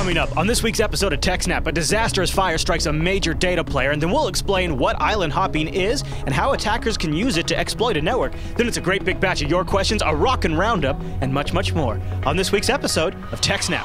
Coming up on this week's episode of TechSNAP, a disastrous fire strikes a major data player, and then we'll explain what island hopping is and how attackers can use it to exploit a network. Then it's a great big batch of your questions, a rockin' roundup, and much, much more on this week's episode of TechSNAP.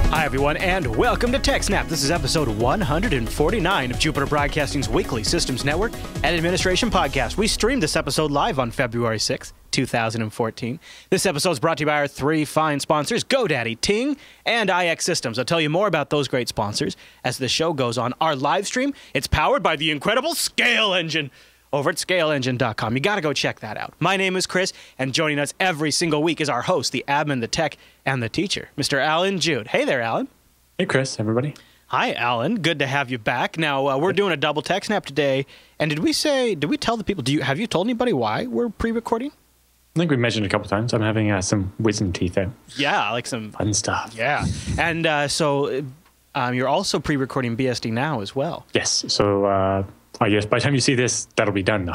Hi everyone, and welcome to TechSNAP. This is episode 149 of Jupiter Broadcasting's weekly systems network and administration podcast. We streamed this episode live on February 6th, 2014. This episode is brought to you by our three fine sponsors, GoDaddy, Ting, and IX Systems. I'll tell you more about those great sponsors as the show goes on. Our live stream, it's powered by the incredible Scale Engine over at scaleengine.com. You got to go check that out. My name is Chris, and joining us every single week is our host, the admin, the tech, and the teacher, Mr. Alan Jude. Hey there, Alan. Hey, Chris, everybody. Hi, Alan. Good to have you back. Now, we're doing a double TechSNAP today, and did we tell the people, have you told anybody why we're pre-recording? I think we mentioned a couple times. I'm having some wisdom teeth out. Yeah, like some fun stuff. Yeah. And so you're also pre-recording BSD now as well. Yes. So I guess by the time you see this, that'll be done, though.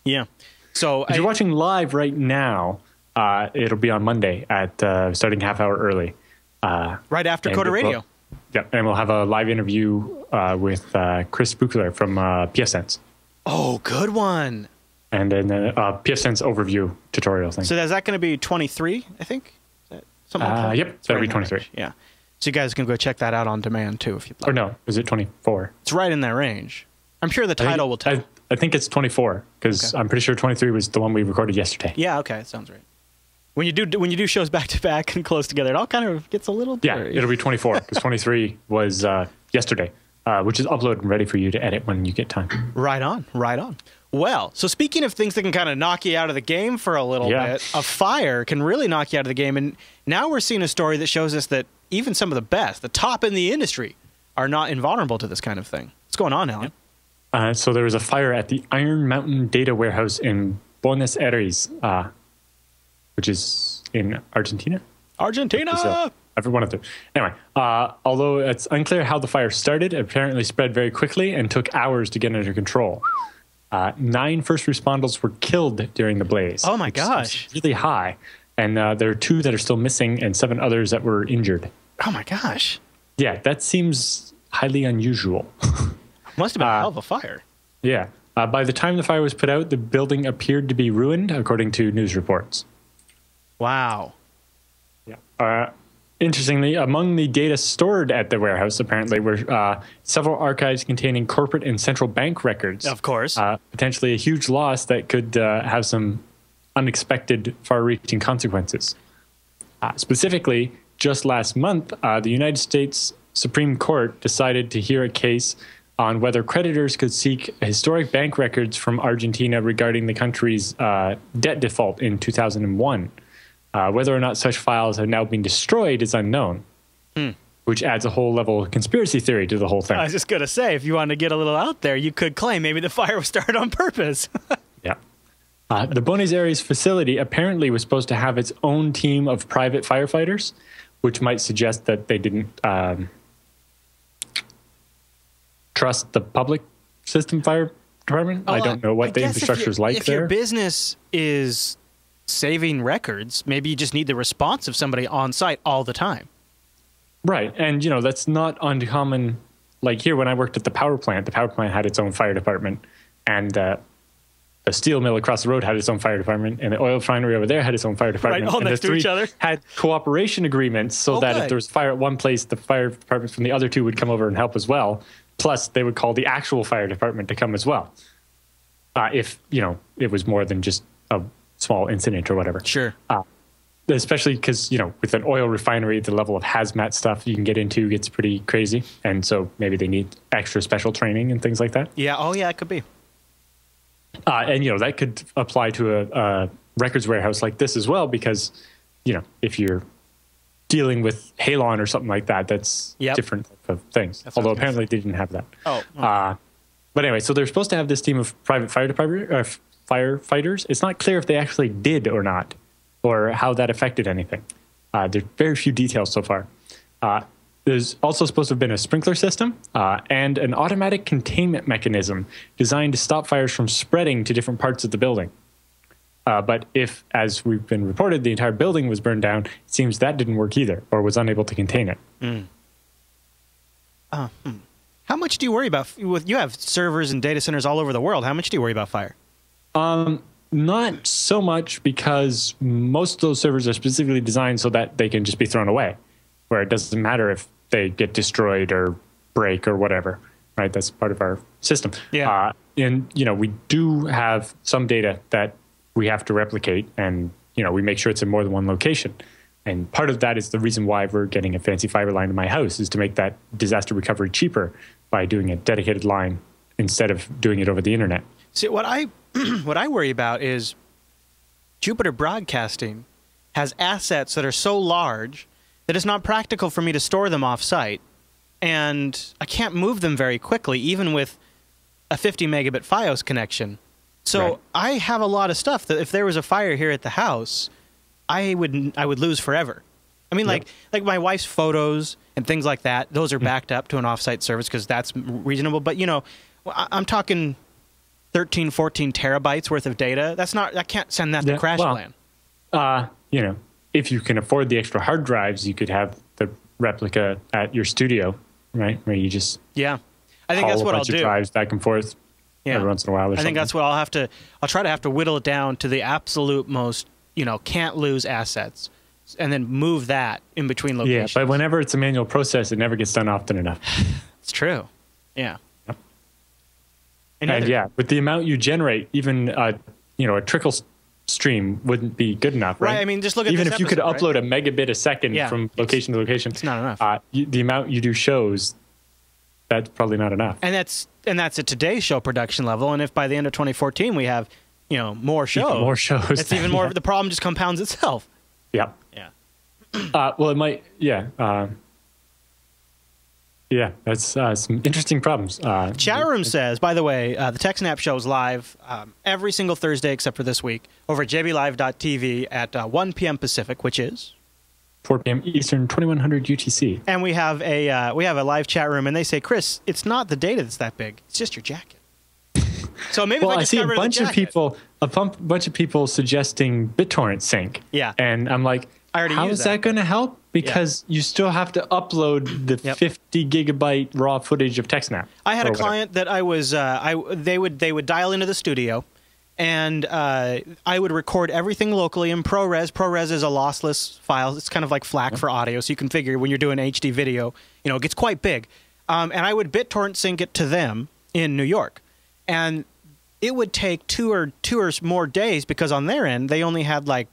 Yeah. So if you're watching live right now, it'll be on Monday at starting half hour early. Right after Coda Radio. Yeah, and we'll have a live interview with Chris Buchler from PFSense. Oh, good one. And then PFSense overview tutorial thing. So is that going to be 23, I think? Something like that? Yep, that'll be 23. Yeah. So you guys can go check that out on demand, too, if you'd like. Or no, is it 24? It's right in that range. I'm sure the title will tell. I think it's 24, because I'm pretty sure 23 was the one we recorded yesterday. Yeah, okay, that sounds right. When you do shows back to back and close together, it all kind of gets a little blurry. Yeah, it'll be 24 because 23 was yesterday, which is uploaded and ready for you to edit when you get time. Right on, right on. Well, so speaking of things that can kind of knock you out of the game for a little bit, a fire can really knock you out of the game. And now we're seeing a story that shows us that even some of the best, the top in the industry, are not invulnerable to this kind of thing. What's going on, Alan? So there was a fire at the Iron Mountain data warehouse in Buenos Aires, which is in Argentina. Argentina! Every one of them. Anyway, although it's unclear how the fire started, it apparently spread very quickly and took hours to get under control. 9 first responders were killed during the blaze. Oh my gosh. Really high. And there are 2 that are still missing and 7 others that were injured. Oh my gosh. Yeah, that seems highly unusual. Must have been a hell of a fire. Yeah. By the time the fire was put out, the building appeared to be ruined, according to news reports. Wow. Yeah. Interestingly, among the data stored at the warehouse, apparently, were several archives containing corporate and central bank records. Of course. Potentially a huge loss that could have some unexpected, far-reaching consequences. Specifically, just last month, the United States Supreme Court decided to hear a case on whether creditors could seek historic bank records from Argentina regarding the country's debt default in 2001. Whether or not such files have now been destroyed is unknown, which adds a whole level of conspiracy theory to the whole thing. I was just going to say, if you wanted to get a little out there, you could claim maybe the fire was started on purpose. Yeah. The Buenos Aires facility apparently was supposed to have its own team of private firefighters, which might suggest that they didn't trust the public system fire department. I don't know what the infrastructure is like there. If your business is saving records, maybe you just need the response of somebody on site all the time. Right. And, that's not uncommon. Like here, when I worked at the power plant had its own fire department. And the steel mill across the road had its own fire department. And the oil refinery over there had its own fire department. Right, all and next to each other. Had cooperation agreements so that if there was fire at one place, the fire departments from the other 2 would come over and help as well. Plus, they would call the actual fire department to come as well. If, it was more than just a small incident or whatever. Sure. Especially because, with an oil refinery, the level of hazmat stuff you can get into gets pretty crazy. And so maybe they need extra special training and things like that. Yeah. Oh, yeah, it could be. And, that could apply to a records warehouse like this as well, because, if you're dealing with Halon or something like that, that's different type of things. That's although apparently they didn't have that. But anyway, so they're supposed to have this team of private fire department firefighters. It's not clear if they actually did or not, or how that affected anything. There's very few details so far. there's also supposed to have been a sprinkler system and an automatic containment mechanism designed to stop fires from spreading to different parts of the building. But if, as we've been reported, the entire building was burned down, it seems that didn't work either, or was unable to contain it. How much do you worry about? You have servers and data centers all over the world. How much do you worry about fire? Not so much, because most of those servers are specifically designed so that they can just be thrown away, where it doesn't matter if they get destroyed or break or whatever, right? That's part of our system. Yeah. And, we do have some data that we have to replicate, and, we make sure it's in more than one location. And part of that is the reason why we're getting a fancy fiber line in my house, is to make that disaster recovery cheaper by doing a dedicated line instead of doing it over the internet. See, what I worry about is Jupiter Broadcasting has assets that are so large that it's not practical for me to store them off-site, and I can't move them very quickly, even with a 50 megabit FiOS connection. So right. I have a lot of stuff that if there was a fire here at the house, I would lose forever. I mean, like my wife's photos and things like that, those are backed up to an off-site service because that's reasonable. But, I'm talking 13, 14 terabytes worth of data. That's not, I can't send that to CrashPlan. If you can afford the extra hard drives, you could have the replica at your studio, right? Where you just I think that's what I'll do. Of drives back and forth every once in a while. I think that's what I'll try to whittle it down to the absolute most, can't lose assets, and then move that in between locations. Yeah, but whenever it's a manual process, it never gets done often enough. It's true. Yeah. Yep. And with the amount you generate, even a trickle stream wouldn't be good enough, right? Right. I mean, just look at even this if you could upload a megabit a second from location to location, it's not enough. The amount you do shows, that's probably not enough. And that's at today's show production level. And if by the end of 2014 we have more shows, even more shows, it's even more. The problem just compounds itself. Yeah. Yeah. Well, it might. Yeah. That's some interesting problems. Chat room says, by the way, the TechSNAP show is live every single Thursday except for this week over at jblive.tv at 1 p.m. Pacific, which is 4 p.m. Eastern, 2100 UTC. And we have a live chat room, and they say, Chris, it's not the data that's that big; it's just your jacket. So maybe I see a bunch of people suggesting BitTorrent sync. Yeah, and I'm like, how is that going to help? Because you still have to upload the 50 gigabyte raw footage of TechSNAP. I had a client that they would dial into the studio, and I would record everything locally in ProRes. ProRes is a lossless file. It's kind of like FLAC for audio, so you can figure when you're doing HD video, it gets quite big. And I would BitTorrent sync it to them in New York, and it would take two or more days because on their end they only had I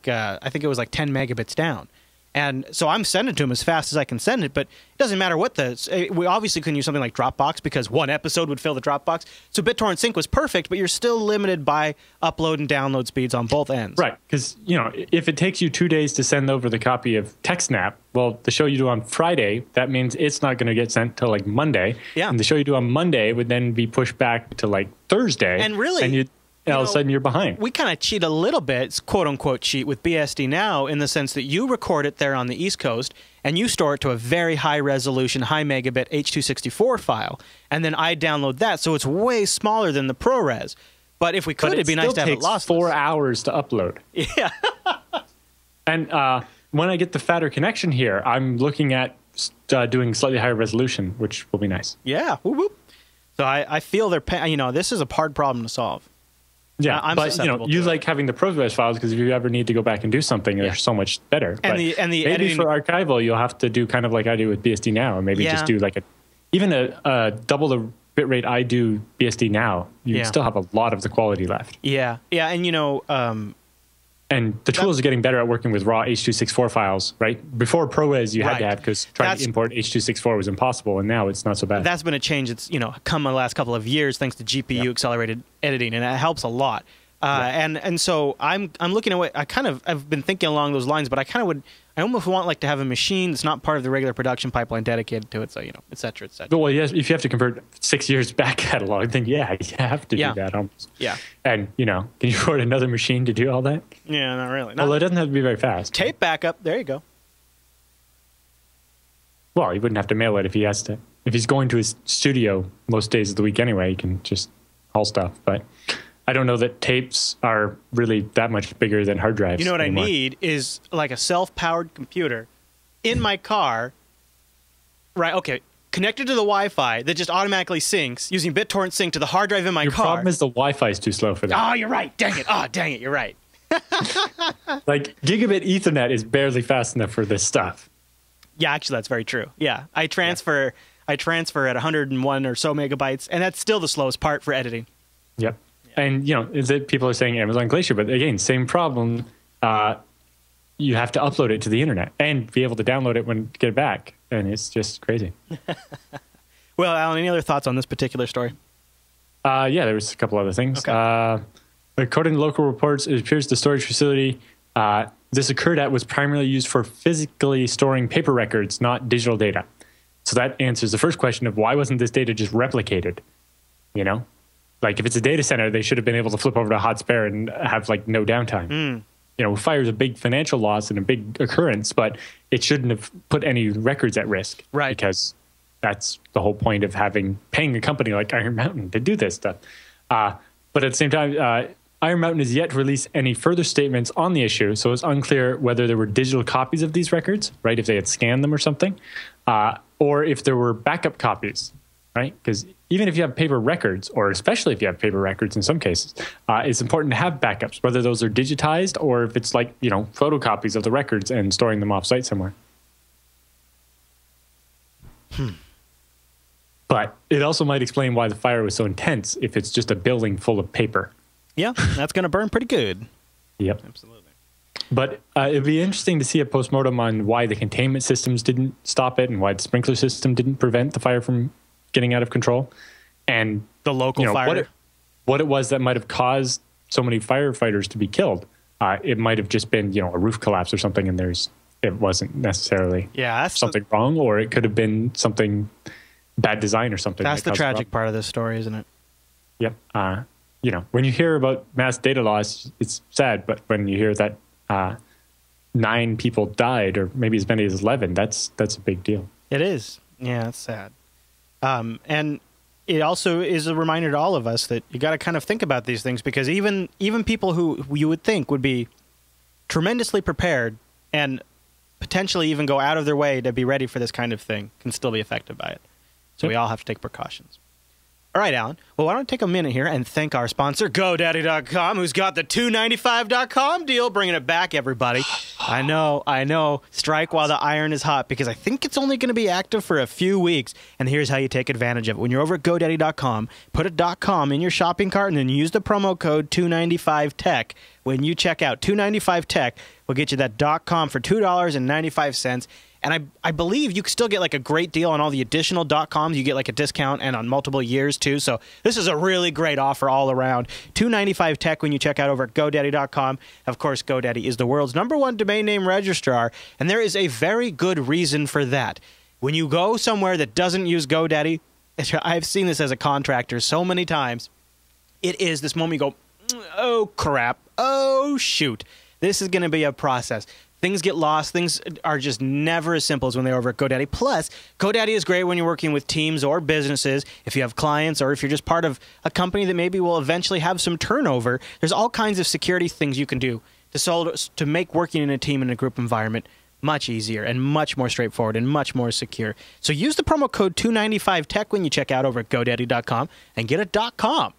think it was 10 megabits down. And so I'm sending it to them as fast as I can send it, but it doesn't matter what we obviously couldn't use something like Dropbox because one episode would fill the Dropbox. So BitTorrent Sync was perfect, but you're still limited by upload and download speeds on both ends. Right, because if it takes you 2 days to send over the copy of TechSNAP, well, the show you do on Friday, that means it's not going to get sent till Monday. Yeah. And the show you do on Monday would then be pushed back to Thursday. And really, all of a sudden you're behind. We kind of cheat a little bit, quote unquote cheat, with BSD Now in the sense that you record it there on the East Coast and you store it to a very high resolution, high megabit H.264 file, and then I download that, so it's way smaller than the ProRes. But if we could, it'd be nice to have it lossless. It takes 4 hours to upload. Yeah. And when I get the fatter connection here, I'm looking at doing slightly higher resolution, which will be nice. Yeah. Whoop, whoop. So I feel this is a hard problem to solve. Yeah, but you like having the ProRes files because if you ever need to go back and do something, they're so much better. And the maybe editing for archival, you'll have to do kind of like I do with BSD Now, or maybe just do even a double the bitrate I do BSD Now. You still have a lot of the quality left. Yeah, yeah, and and the tools are getting better at working with raw H.264 files, right? Before ProRes, you had to have because trying to import H.264 was impossible, and now it's not so bad. That's been a change. It's come in the last couple of years thanks to GPU accelerated editing, and it helps a lot. And so I'm looking at what I've been thinking along those lines, but I almost want to have a machine that's not part of the regular production pipeline dedicated to it. So et cetera, et cetera. Well, yes, if you have to convert 6 years back catalog, then you have to do that almost. Yeah. And can you afford another machine to do all that? Yeah, not really. Well, it doesn't have to be very fast. Tape backup. There you go. Well, he wouldn't have to mail it if he has to. If he's going to his studio most days of the week anyway, he can just haul stuff. But I don't know that tapes are really that much bigger than hard drives. You know what anymore. I need is like a self-powered computer in my car. Right, okay, connected to the Wi-Fi that just automatically syncs using BitTorrent sync to the hard drive in my car. Your problem is the Wi-Fi is too slow for that. Oh, you're right. Dang it. Oh, dang it. You're right. Like gigabit Ethernet is barely fast enough for this stuff. Yeah, actually, that's very true. Yeah, I transfer at 101 or so megabytes, and that's still the slowest part for editing. Yep. And, you know, people are saying Amazon Glacier, but again, same problem. You have to upload it to the internet and be able to download it when get it back. And it's just crazy. Well, Alan, any other thoughts on this particular story? Yeah, there was a couple other things. Okay. According to local reports, it appears the storage facility this occurred at was primarily used for physically storing paper records, not digital data. So that answers the first question of why wasn't this data just replicated? You know, like if it's a data center, they should have been able to flip over to a hot spare and have like no downtime. You know, fire is a big financial loss and a big occurrence, but it shouldn't have put any records at risk. Right. Because that's the whole point of paying a company like Iron Mountain to do this stuff. But at the same time, Iron Mountain has yet to release any further statements on the issue, so it's unclear whether there were digital copies of these records, right, if they had scanned them or something, or if there were backup copies, right? Because even if you have paper records, or especially if you have paper records in some cases, it's important to have backups, whether those are digitized or if it's like, you know, photocopies of the records and storing them off-site somewhere. But it also might explain why the fire was so intense if it's just a building full of paper. Yeah, that's going to burn pretty good. Yep. Absolutely. But it'd be interesting to see a postmortem on why the containment systems didn't stop it and why the sprinkler system didn't prevent the fire from getting out of control. And the local fire. What it was that might have caused so many firefighters to be killed. It might have just been, you know, a roof collapse or something, and it wasn't necessarily something wrong, or it could have been something bad design or something. That's the tragic part of this story, isn't it? Yep. You know, when you hear about mass data loss, it's sad. But when you hear that 9 people died, or maybe as many as 11, that's a big deal. It is. Yeah, it's sad. And it also is a reminder to all of us that you got to kind of think about these things, because even people who you would think would be tremendously prepared and potentially even go out of their way to be ready for this kind of thing can still be affected by it. So we all have to take precautions. All right, Alan. Well, why don't we take a minute here and thank our sponsor, GoDaddy.com, who's got the $2.95.com deal, bringing it back, everybody. I know. Strike while the iron is hot, because I think it's only going to be active for a few weeks. And here's how you take advantage of it. When you're over at GoDaddy.com, put a .com in your shopping cart and then use the promo code 295TECH. When you check out 295TECH, we'll get you that .com for $2.95. And I believe you can still get like a great deal on all the additional .coms. You get like a discount and on multiple years too. So this is a really great offer all around. $2.95 tech when you check out over at GoDaddy.com. Of course, GoDaddy is the world's #1 domain name registrar, and there is a very good reason for that. When you go somewhere that doesn't use GoDaddy, I've seen this as a contractor so many times, it is this moment you go, oh crap, oh shoot, this is going to be a process. Things get lost. Things are just never as simple as when they're over at GoDaddy. Plus, GoDaddy is great when you're working with teams or businesses. If you have clients, or if you're just part of a company that maybe will eventually have some turnover, there's all kinds of security things you can do to make working in a team and a group environment much easier and much more straightforward and much more secure. So use the promo code 295TECH when you check out over at GoDaddy.com and get a .com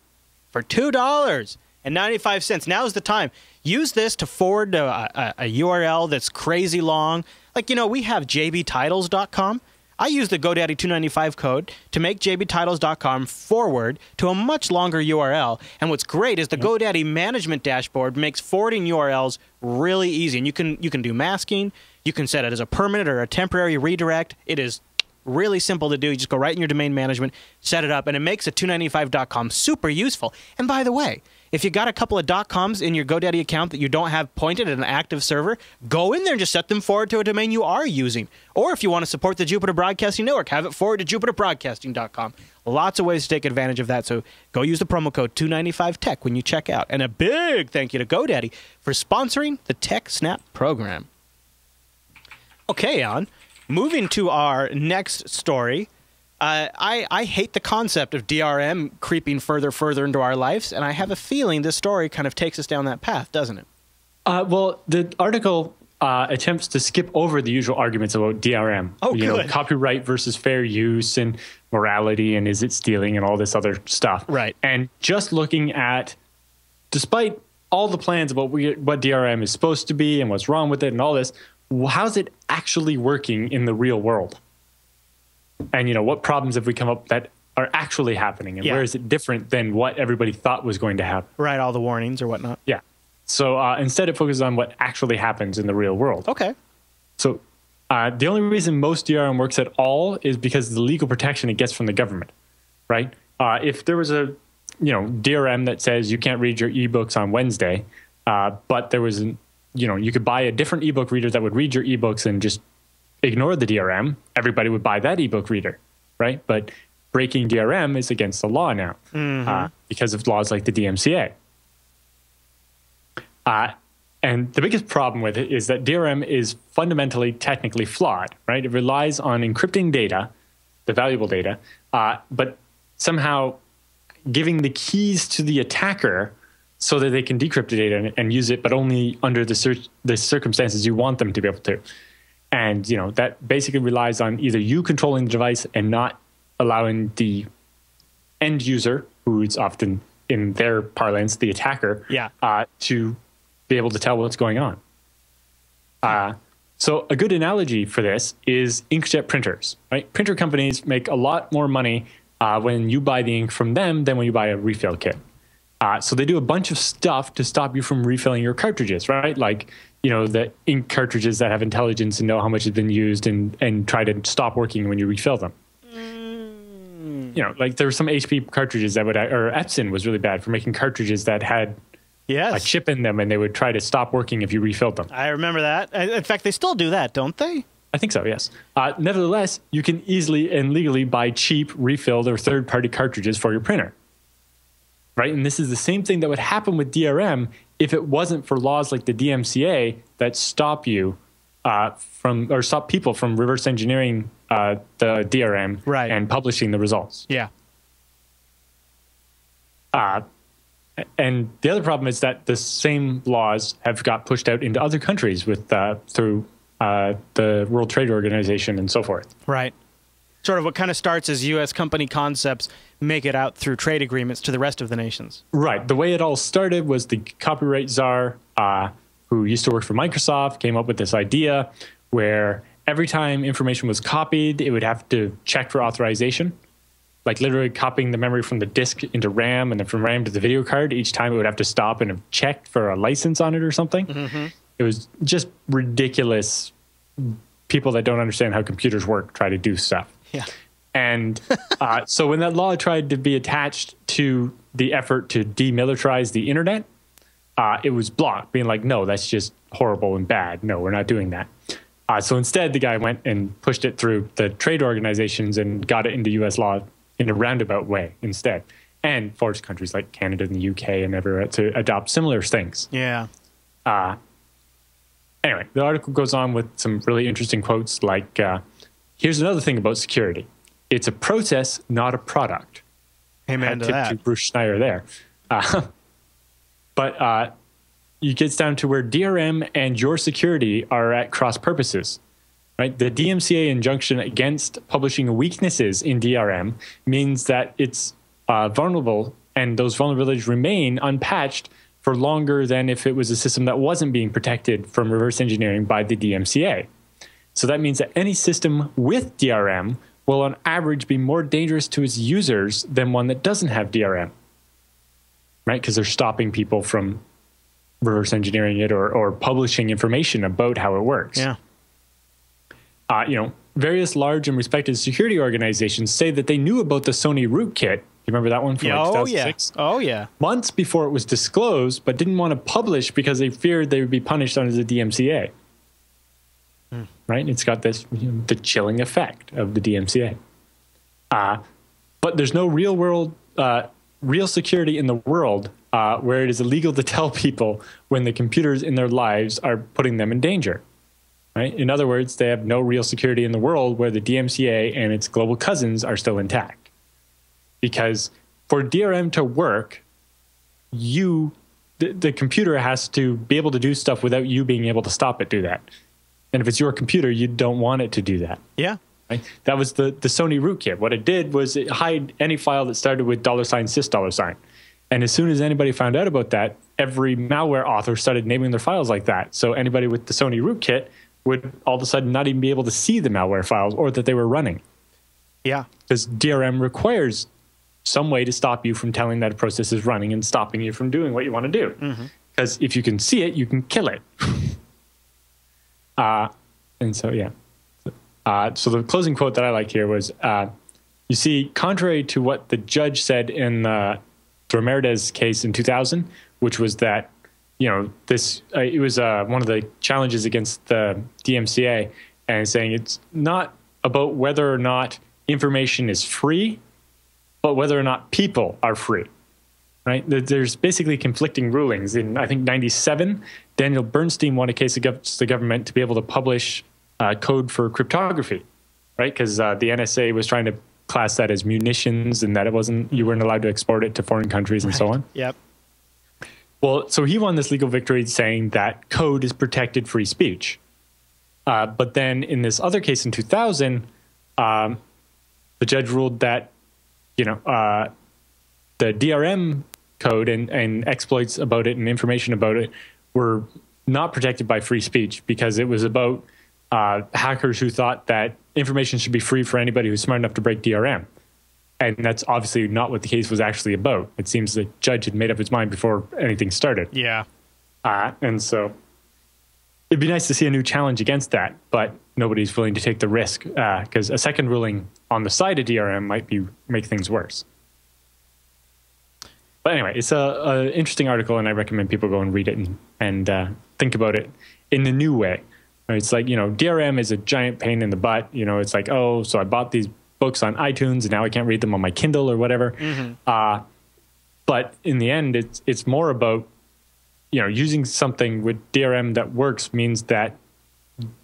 for $2.95. Now's the time. Use this to forward a URL that's crazy long. Like, you know, we have jbtitles.com. I use the GoDaddy 295 code to make jbtitles.com forward to a much longer URL. And what's great is the GoDaddy management dashboard makes forwarding URLs really easy. And you can do masking. You can set it as a permanent or a temporary redirect. It is really simple to do. You just go right in your domain management, set it up, and it makes a 295.com super useful. And by the way, if you got a couple of .coms in your GoDaddy account that you don't have pointed at an active server, go in there and just set them forward to a domain you are using. Or if you want to support the Jupiter Broadcasting Network, have it forward to jupiterbroadcasting.com. Lots of ways to take advantage of that, so go use the promo code 295TECH when you check out. And a big thank you to GoDaddy for sponsoring the TechSNAP program. Okay, Alan. Moving to our next story, I hate the concept of DRM creeping further into our lives, and I have a feeling this story kind of takes us down that path, doesn't it? Well, the article attempts to skip over the usual arguments about DRM. Oh, good. Copyright versus fair use and morality and is it stealing and all this other stuff. Right. And just looking at, despite all the plans about what DRM is supposed to be and what's wrong with it and all this, how's it actually working in the real world? And, what problems have we come up that are actually happening? And where is it different than what everybody thought was going to happen? Right, all the warnings or whatnot. Yeah. So instead, it focuses on what actually happens in the real world. Okay. So the only reason most DRM works at all is because of the legal protection it gets from the government, right? If there was a, DRM that says you can't read your ebooks on Wednesday, but there was, you could buy a different ebook reader that would read your ebooks and just ignore the DRM, everybody would buy that ebook reader, right? But breaking DRM is against the law now because of laws like the DMCA. And the biggest problem with it is that DRM is fundamentally technically flawed, right? It relies on encrypting data, the valuable data, but somehow giving the keys to the attacker so that they can decrypt the data and use it, but only under the circumstances you want them to be able to. And, that basically relies on either you controlling the device and not allowing the end user, who's often in their parlance, the attacker, to be able to tell what's going on. So a good analogy for this is inkjet printers, right? Printer companies make a lot more money when you buy the ink from them than when you buy a refill kit. So they do a bunch of stuff to stop you from refilling your cartridges, right? Like, the ink cartridges that have intelligence and know how much has been used and try to stop working when you refill them. Like there were some HP cartridges or Epson was really bad for making cartridges that had a chip in them and they would try to stop working if you refilled them. I remember that. In fact, they still do that, don't they? I think so, yes. Nevertheless, you can easily and legally buy cheap, refilled, or third-party cartridges for your printer. Right? And this is the same thing that would happen with DRM if it wasn't for laws like the DMCA that stop you stop people from reverse engineering the DRM and publishing the results. Yeah. And the other problem is that the same laws have got pushed out into other countries through the World Trade Organization and so forth. Right. Sort of what kind of starts as U.S. company concepts make it out through trade agreements to the rest of the nations. Right. The way it all started was the copyright czar, who used to work for Microsoft, came up with this idea where every time information was copied, it would have to check for authorization. Like literally copying the memory from the disk into RAM and then from RAM to the video card. Each time it would have to stop and have checked for a license on it or something. Mm-hmm. It was just ridiculous. People that don't understand how computers work try to do stuff. Yeah. And so when that law tried to be attached to the effort to demilitarize the internet, it was blocked, being like, no, that's just horrible and bad. No, we're not doing that. So instead, the guy went and pushed it through the trade organizations and got it into U.S. law in a roundabout way instead, and forced countries like Canada and the UK and everywhere to adopt similar things. Yeah. Anyway, the article goes on with some really interesting quotes like, here's another thing about security. It's a process, not a product. Amen to that. To Bruce Schneier there. But it gets down to where DRM and your security are at cross purposes. Right? The DMCA injunction against publishing weaknesses in DRM means that it's vulnerable, and those vulnerabilities remain unpatched for longer than if it was a system that wasn't being protected from reverse engineering by the DMCA. So that means that any system with DRM will on average be more dangerous to its users than one that doesn't have DRM, right? Because they're stopping people from reverse engineering it or publishing information about how it works. Yeah. Various large and respected security organizations say that they knew about the Sony rootkit. You remember that one from 2006? Oh, yeah. Months before it was disclosed, but didn't want to publish because they feared they would be punished under the DMCA. Right? It's got this, the chilling effect of the DMCA. But there's no real security in the world where it is illegal to tell people when the computers in their lives are putting them in danger. right? In other words, they have no real security in the world where the DMCA and its global cousins are still intact. Because for DRM to work, the computer has to be able to do stuff without you being able to stop it do that. And if it's your computer, you don't want it to do that. Yeah. Right? That was the Sony rootkit. What it did was it hide any file that started with $sys. And as soon as anybody found out about that, every malware author started naming their files like that. So anybody with the Sony rootkit would all of a sudden not even be able to see the malware files or that they were running. Yeah. Because DRM requires some way to stop you from telling that a process is running and stopping you from doing what you want to do. Because if you can see it, you can kill it. And so, yeah. So the closing quote that I like here was, you see, contrary to what the judge said in the Ramirez case in 2000, which was that, you know, this it was one of the challenges against the DMCA, and saying it's not about whether or not information is free, but whether or not people are free, right? There's basically conflicting rulings. In, I think, 97, Daniel Bernstein won a case against the government to be able to publish code for cryptography, right? Because the NSA was trying to class that as munitions and that it wasn't, you weren't allowed to export it to foreign countries and so on. Yep. Well, so he won this legal victory saying that code is protected free speech. But then in this other case in 2000, the judge ruled that, you know, the DRM code and exploits about it and information about it were not protected by free speech because it was about hackers who thought that information should be free for anybody who's smart enough to break DRM. And that's obviously not what the case was actually about. It seems the judge had made up his mind before anything started. Yeah. And so it'd be nice to see a new challenge against that, but nobody's willing to take the risk because a second ruling on the side of DRM might make things worse. But anyway, it's an interesting article, and I recommend people go and read it and think about it in a new way. It's like, you know, DRM is a giant pain in the butt. You know, it's like, oh, so I bought these books on iTunes and now I can't read them on my Kindle or whatever. But in the end, it's more about, you know, using something with DRM that works means that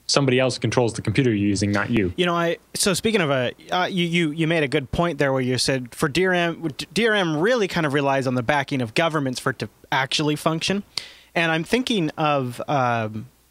somebody else controls the computer you're using, not you. You know, so speaking of you made a good point there where you said for DRM really kind of relies on the backing of governments for it to actually function. And I'm thinking of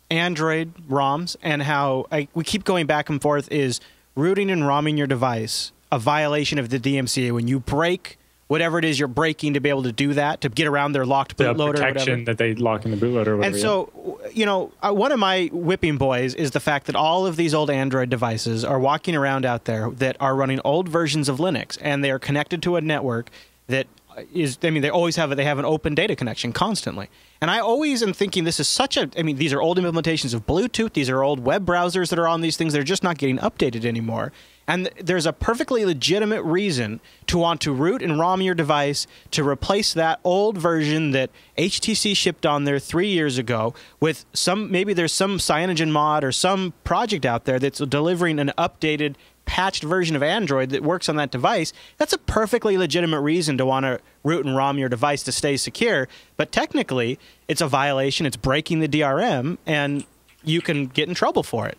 Android ROMs and how we keep going back and forth. Is rooting and ROMing your device a violation of the DMCA when you break whatever it is you're breaking to be able to do that, to get around their locked bootloader or whatever? The protection that they lock in the bootloader or whatever. And so, you know, one of my whipping boys is the fact that all of these old Android devices are walking around out there that are running old versions of Linux, and they are connected to a network that is, I mean, they have an open data connection constantly. And I always am thinking this is such a, I mean, these are old implementations of Bluetooth. These are old web browsers that are on these things. They're just not getting updated anymore. And there's a perfectly legitimate reason to want to root and ROM your device to replace that old version that HTC shipped on there 3 years ago with some, maybe there's some Cyanogen mod or some project out there that's delivering an updated, patched version of Android that works on that device. That's a perfectly legitimate reason to want to root and ROM your device to stay secure. But technically, it's a violation. It's breaking the DRM, and you can get in trouble for it.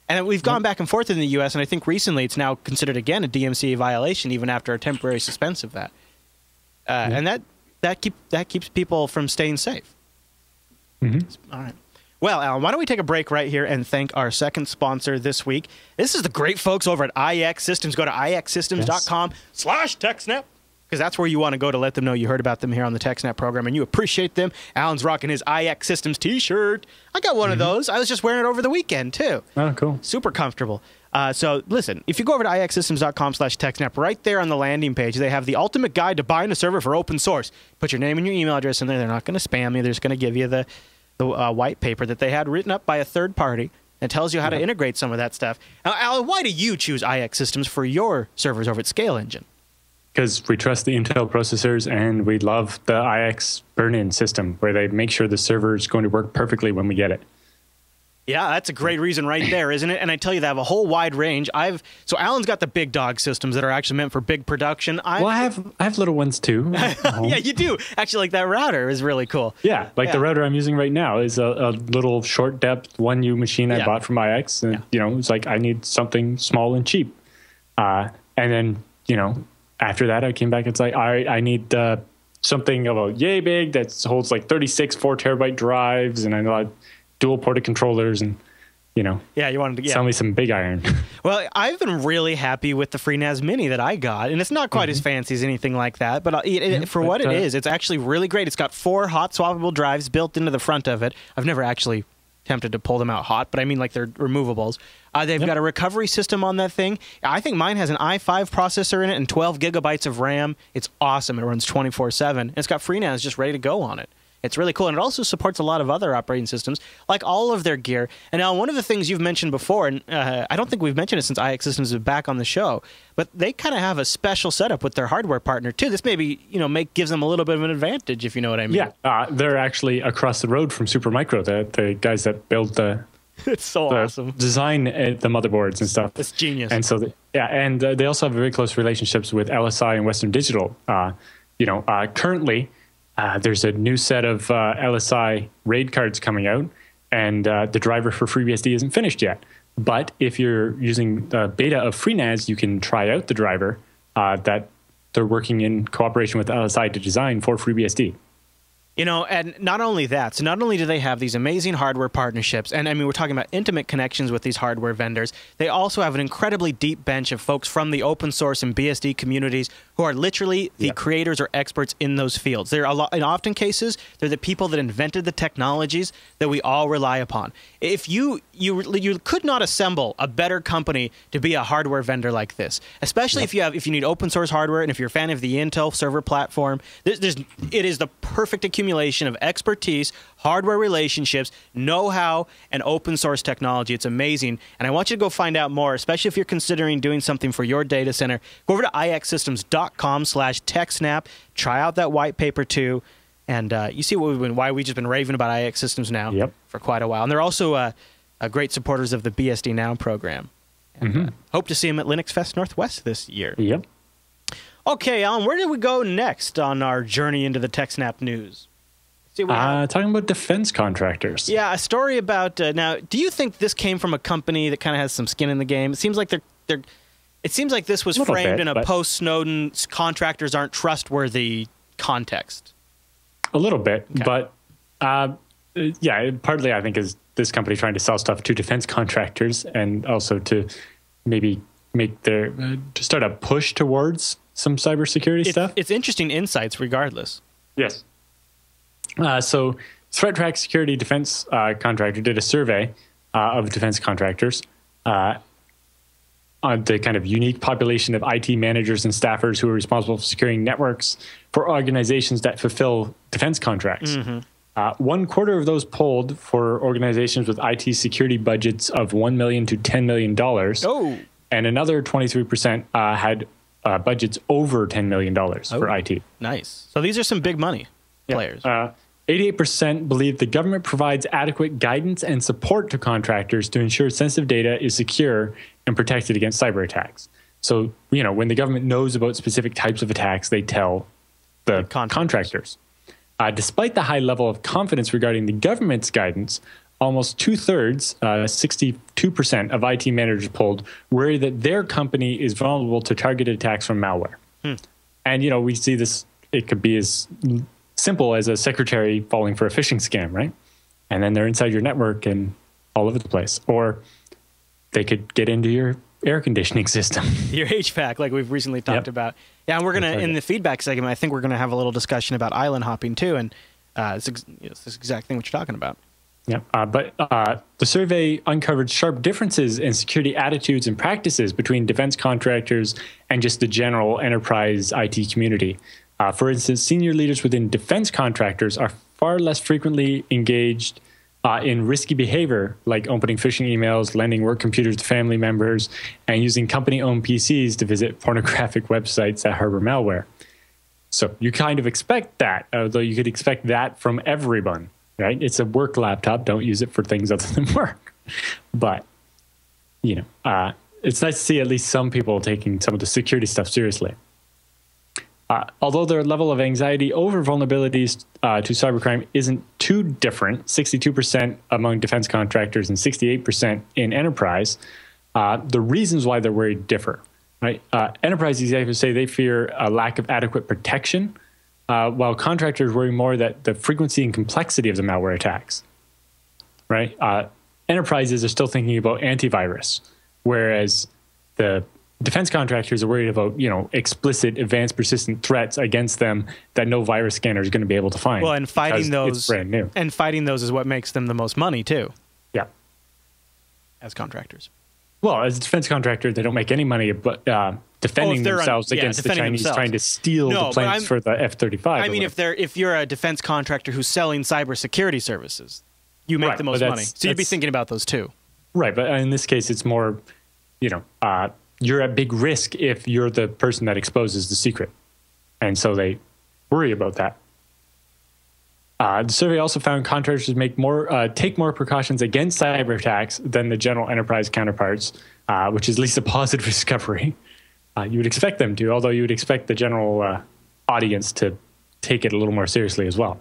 And we've gone back and forth in the U.S., and I think recently it's now considered again a DMCA violation, even after a temporary suspense of that. And that keeps people from staying safe. All right. Well, Alan, why don't we take a break right here and thank our second sponsor this week. This is the great folks over at IX Systems. Go to ixsystems.com/TechSNAP, because that's where you want to go to let them know you heard about them here on the TechSNAP program and you appreciate them. Alan's rocking his IX Systems t-shirt. I got one of those. I was just wearing it over the weekend, too. Oh, cool. Super comfortable. So listen, if you go over to ixsystems.com/TechSNAP, right there on the landing page, they have the ultimate guide to buying a server for open source. Put your name and your email address in there. They're not going to spam you. They're just going to give you the white paper that they had written up by a third party that tells you how to integrate some of that stuff. Now, Alan, why do you choose IX Systems for your servers over at Scale Engine? Because we trust the Intel processors, and we love the IX burn-in system where they make sure the server is going to work perfectly when we get it. Yeah, that's a great reason right there, isn't it? And I tell you, they have a whole wide range. So Alan's got the big dog systems that are actually meant for big production. I have little ones too. Yeah, you do. Actually, like that router is really cool. Yeah, the router I'm using right now is a little short depth 1U machine I bought from IX, and it's like I need something small and cheap. And then after that I came back. It's like, all right, I need something about yay big that holds like 36 4-terabyte drives, and I know dual ported controllers, and you wanted to sell me some big iron. Well, I've been really happy with the FreeNAS Mini that I got, and it's not quite as fancy as anything like that, but for what it is, it's actually really great. It's got 4 hot swappable drives built into the front of it. I've never actually tempted to pull them out hot, but I mean, like, they're removables. They've got a recovery system on that thing. I think mine has an i5 processor in it and 12 gigabytes of RAM. It's awesome. It runs 24/7, and it's got FreeNAS just ready to go on it. It's really cool, and it also supports a lot of other operating systems, like all of their gear. And now, one of the things you've mentioned before, and I don't think we've mentioned it since IX Systems is back on the show, but they kind of have a special setup with their hardware partner too. This maybe gives them a little bit of an advantage, if you know what I mean. Yeah, they're actually across the road from Supermicro, the guys that build the it's so awesome design the motherboards and stuff. It's genius. And so they also have very close relationships with LSI and Western Digital. Currently, there's a new set of LSI RAID cards coming out, and the driver for FreeBSD isn't finished yet. But if you're using the beta of FreeNAS, you can try out the driver that they're working in cooperation with LSI to design for FreeBSD. And not only that, so not only do they have these amazing hardware partnerships, and I mean, we're talking about intimate connections with these hardware vendors, they also have an incredibly deep bench of folks from the open source and BSD communities who are literally the creators or experts in those fields. They're in often cases, they're the people that invented the technologies that we all rely upon. If you could not assemble a better company to be a hardware vendor like this, especially if you need open source hardware, and if you're a fan of the Intel server platform, it is the perfect accumulation of expertise, hardware relationships, know-how, and open source technology. It's amazing. And I want you to go find out more, especially if you're considering doing something for your data center. Go over to ixsystems.com/TechSNAP. Try out that white paper too. And you see why we've just been raving about IX Systems now for quite a while. And they're also great supporters of the BSD Now program. And, hope to see them at Linux Fest Northwest this year. Yep. Okay, Alan, where do we go next on our journey into the TechSNAP news? Talking about defense contractors. Yeah, a story about now. Do you think this came from a company that kind of has some skin in the game? It seems like It seems like this was framed in a post-Snowden contractors aren't trustworthy context. A little bit, but partly I think is this company trying to sell stuff to defense contractors, and also to maybe make to start a push towards some cybersecurity stuff. It's interesting insights, regardless. Yes. So Threat Track Security Defense Contractor did a survey of defense contractors on the kind of unique population of IT managers and staffers who are responsible for securing networks for organizations that fulfill defense contracts. 1/4 of those polled for organizations with IT security budgets of $1 million to $10 million. Oh. And another 23% had budgets over $10 million for IT. Nice. So these are some big money players. 88% believe the government provides adequate guidance and support to contractors to ensure sensitive data is secure and protected against cyber attacks. So, when the government knows about specific types of attacks, they tell the contractors. Despite the high level of confidence regarding the government's guidance, almost 2/3, 62% of IT managers polled, worry that their company is vulnerable to targeted attacks from malware. And, we see this, it could be as simple as a secretary falling for a phishing scam, right? And then they're inside your network and all over the place. Or they could get into your air conditioning system. Your HVAC, like we've recently talked about. Yeah, and we're going to, in the feedback segment, I think we're going to have a little discussion about island hopping too. And it's this exact thing what you're talking about. Yeah, but the survey uncovered sharp differences in security attitudes and practices between defense contractors and just the general enterprise IT community. For instance, senior leaders within defense contractors are far less frequently engaged in risky behavior, like opening phishing emails, lending work computers to family members, and using company-owned PCs to visit pornographic websites that harbor malware. So you kind of expect that, although you could expect that from everyone, right? It's a work laptop. Don't use it for things other than work. But, it's nice to see at least some people taking some of the security stuff seriously. Although their level of anxiety over vulnerabilities to cybercrime isn't too different, 62% among defense contractors and 68% in enterprise, the reasons why they're worried differ. Right? Enterprise executives say they fear a lack of adequate protection, while contractors worry more that the frequency and complexity of the malware attacks. Right? Enterprises are still thinking about antivirus, whereas the defense contractors are worried about, explicit advanced persistent threats against them that no virus scanner is going to be able to find. Well, and fighting those, it's brand new. And fighting those is what makes them the most money too. Yeah. As contractors. Well, as a defense contractor, they don't make any money, but defending themselves against the Chinese trying to steal the planes for the F-35. I mean, if you're a defense contractor who's selling cybersecurity services, you make the most money. So you'd be thinking about those too. Right, but in this case, it's more, you're at big risk if you're the person that exposes the secret. And so they worry about that. The survey also found contractors take more precautions against cyber attacks than the general enterprise counterparts, which is at least a positive discovery. You would expect them to, although you would expect the general audience to take it a little more seriously as well.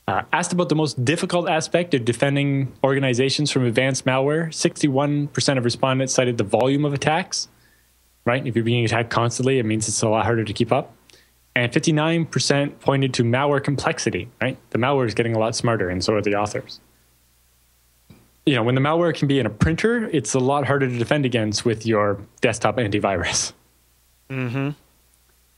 Asked about the most difficult aspect of defending organizations from advanced malware, 61% of respondents cited the volume of attacks. Right? If you're being attacked constantly, it means it's a lot harder to keep up. And 59% pointed to malware complexity. Right? The malware is getting a lot smarter, and so are the authors. When the malware can be in a printer, it's a lot harder to defend against with your desktop antivirus. Mm-hmm.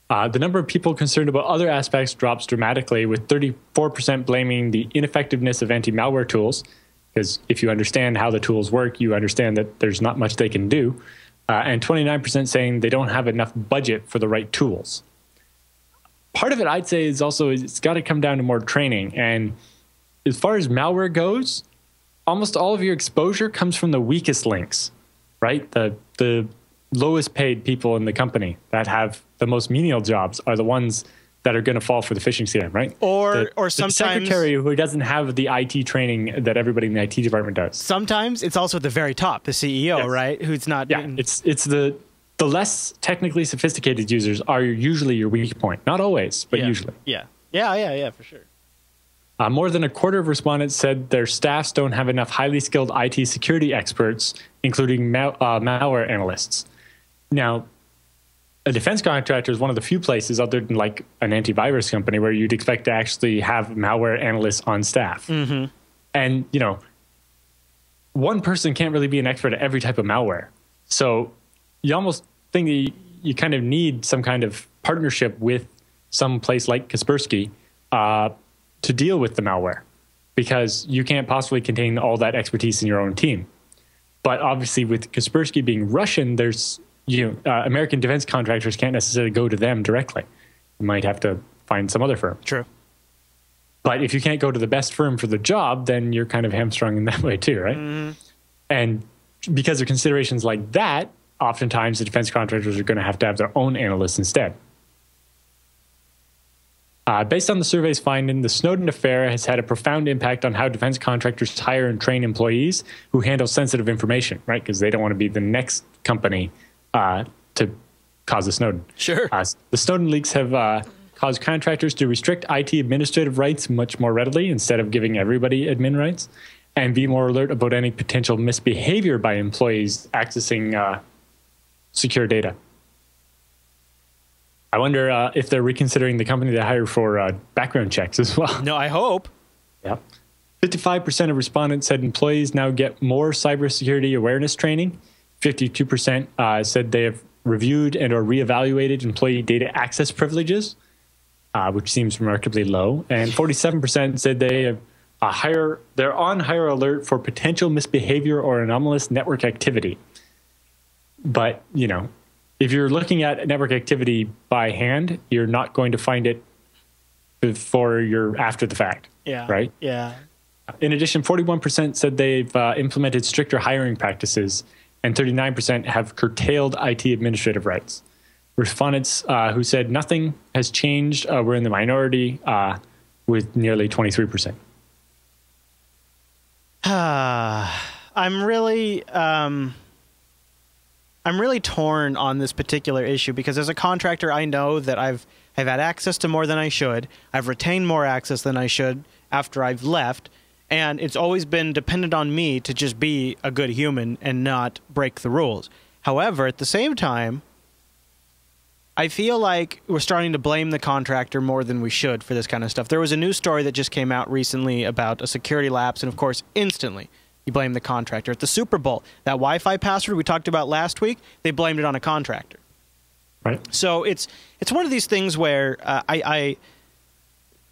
The number of people concerned about other aspects drops dramatically, with 34% blaming the ineffectiveness of anti-malware tools, because if you understand how the tools work, you understand that there's not much they can do, and 29% saying they don't have enough budget for the right tools. Part of it, I'd say, is also it's got to come down to more training. And as far as malware goes, almost all of your exposure comes from the weakest links, right? The lowest paid people in the company that have the most menial jobs are the ones that are going to fall for the phishing scam, right? Or sometimes the secretary who doesn't have the IT training that everybody in the IT department does. Sometimes it's also at the very top, the CEO, yes. Right? Who's not. Yeah, it's the less technically sophisticated users are usually your weak point. Not always, but usually. Yeah, for sure. More than a quarter of respondents said their staffs don't have enough highly skilled IT security experts, including malware analysts. Now, a defense contractor is one of the few places other than like an antivirus company where you'd expect to actually have malware analysts on staff. Mm-hmm. And, one person can't really be an expert at every type of malware. So you almost think that you kind of need some kind of partnership with some place like Kaspersky to deal with the malware, because you can't possibly contain all that expertise in your own team. But obviously with Kaspersky being Russian, there's American defense contractors can't necessarily go to them directly. You might have to find some other firm. True. But if you can't go to the best firm for the job, then you're kind of hamstrung in that way too, right? Mm-hmm. And because of considerations like that, oftentimes the defense contractors are going to have their own analysts instead. Based on the survey's finding, the Snowden affair has had a profound impact on how defense contractors hire and train employees who handle sensitive information, right? Because they don't want to be the next company to cause a Snowden. Sure. The Snowden leaks have caused contractors to restrict IT administrative rights much more readily instead of giving everybody admin rights, and be more alert about any potential misbehavior by employees accessing secure data. I wonder if they're reconsidering the company they hire for background checks as well. No, I hope. Yeah. 55% of respondents said employees now get more cybersecurity awareness training. 52% said they have reviewed and or reevaluated employee data access privileges, which seems remarkably low. And 47% said they have they're on higher alert for potential misbehavior or anomalous network activity. But, if you're looking at network activity by hand, you're not going to find it before you're after the fact. Yeah. Right? Yeah. In addition, 41% said they've implemented stricter hiring practices, and 39% have curtailed IT administrative rights. Respondents who said nothing has changed were in the minority, with nearly 23%. I'm really torn on this particular issue because as a contractor, I know that I've had access to more than I should. I've retained more access than I should after I've left, and it's always been dependent on me to just be a good human and not break the rules. However, at the same time, I feel like we're starting to blame the contractor more than we should for this kind of stuff. There was a news story that just came out recently about a security lapse, and of course, instantly, you blame the contractor. At the Super Bowl, that Wi-Fi password we talked about last week, they blamed it on a contractor. Right. So it's one of these things where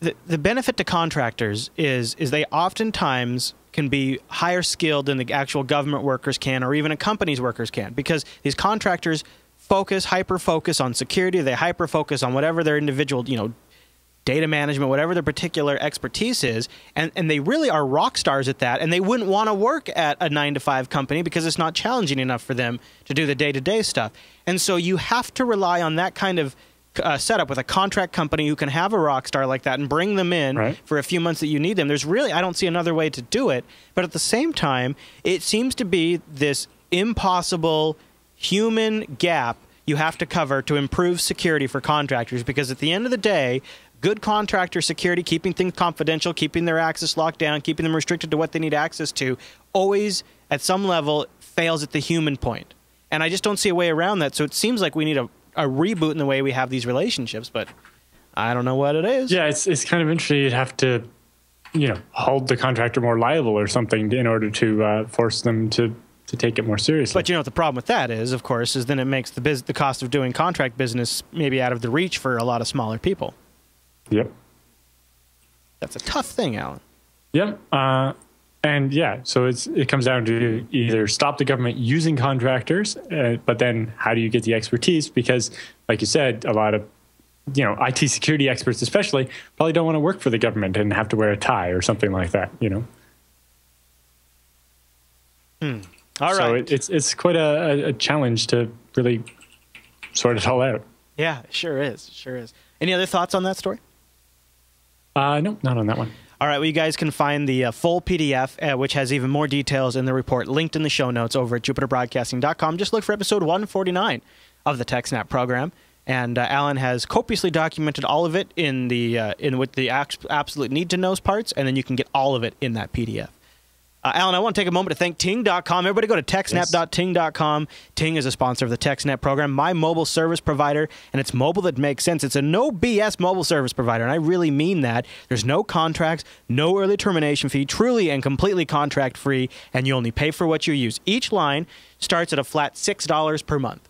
the benefit to contractors is they oftentimes can be higher skilled than the actual government workers can, or even a company's workers can, because these contractors hyper-focus on security. They hyper-focus on whatever their individual, data management, whatever their particular expertise is, and they really are rock stars at that, and they wouldn't want to work at a 9-to-5 company because it's not challenging enough for them to do the day-to-day stuff. And so you have to rely on that kind of setup with a contract company who can have a rock star like that and bring them in for a few months that you need them. I don't see another way to do it, but at the same time, it seems to be this impossible human gap you have to cover to improve security for contractors, because at the end of the day, good contractor security, keeping things confidential, keeping their access locked down, keeping them restricted to what they need access to, always, at some level, fails at the human point. And I just don't see a way around that. So it seems like we need a reboot in the way we have these relationships, but I don't know what it is. Yeah, it's kind of interesting. You'd have to, hold the contractor more liable or something in order to force them to take it more seriously. But what the problem with that is, of course, is then it makes the cost of doing contract business maybe out of the reach for a lot of smaller people. Yep. That's a tough thing, Alan. Yep. And yeah, so it comes down to either stop the government using contractors, but then how do you get the expertise? Because, like you said, a lot of IT security experts especially probably don't want to work for the government and have to wear a tie or something like that. All right. So it's quite a challenge to really sort it all out. Yeah, it sure is. Sure is. Any other thoughts on that story? No, not on that one. All right, well, you guys can find the full PDF, which has even more details in the report, linked in the show notes over at jupiterbroadcasting.com. Just look for episode 149 of the TechSNAP program. And Alan has copiously documented all of it in with the absolute need-to-knows parts, and then you can get all of it in that PDF. Alan, I want to take a moment to thank Ting.com. Everybody go to TechSNAP.Ting.com. Ting is a sponsor of the TechSNAP program, my mobile service provider, and it's mobile that makes sense. It's a no BS mobile service provider, and I really mean that. There's no contracts, no early termination fee, truly and completely contract-free, and you only pay for what you use. Each line starts at a flat $6 per month.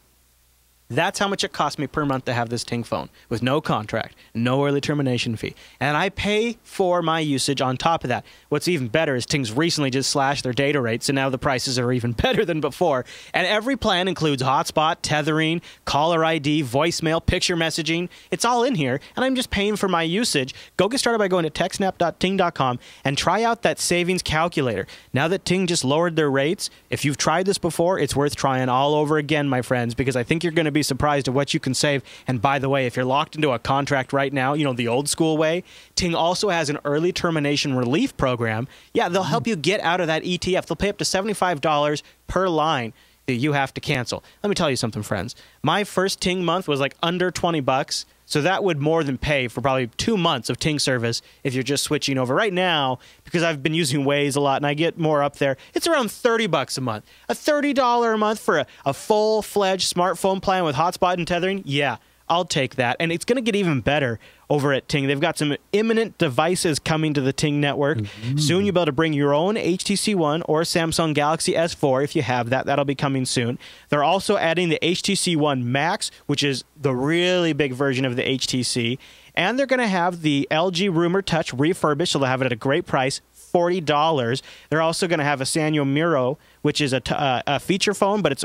That's how much it costs me per month to have this Ting phone with no contract, no early termination fee. And I pay for my usage on top of that. What's even better is Ting's recently just slashed their data rates, and now the prices are even better than before. And every plan includes hotspot, tethering, caller ID, voicemail, picture messaging. It's all in here, and I'm just paying for my usage. Go get started by going to TechSNAP.Ting.com and try out that savings calculator. Now that Ting just lowered their rates, if you've tried this before, it's worth trying all over again, my friends, because I think you're going to be surprised at what you can save. And by the way, if you're locked into a contract right now, the old school way, Ting also has an early termination relief program. Yeah, they'll help you get out of that ETF. They'll pay up to $75 per line that you have to cancel. Let me tell you something, friends. My first Ting month was like under $20, so that would more than pay for probably 2 months of Ting service if you're just switching over. Right now, because I've been using Waze a lot and I get more up there, it's around $30 a month. A $30 a month for a full-fledged smartphone plan with hotspot and tethering? Yeah, I'll take that. And it's going to get even better over at Ting. They've got some imminent devices coming to the Ting network. Soon you'll be able to bring your own HTC One or Samsung Galaxy S4 if you have that. That'll be coming soon. They're also adding the HTC One Max, which is the really big version of the HTC. And they're going to have the LG Rumor Touch refurbished, so they'll have it at a great price, $40. They're also going to have a Sanyo Miro, which is a feature phone, but it's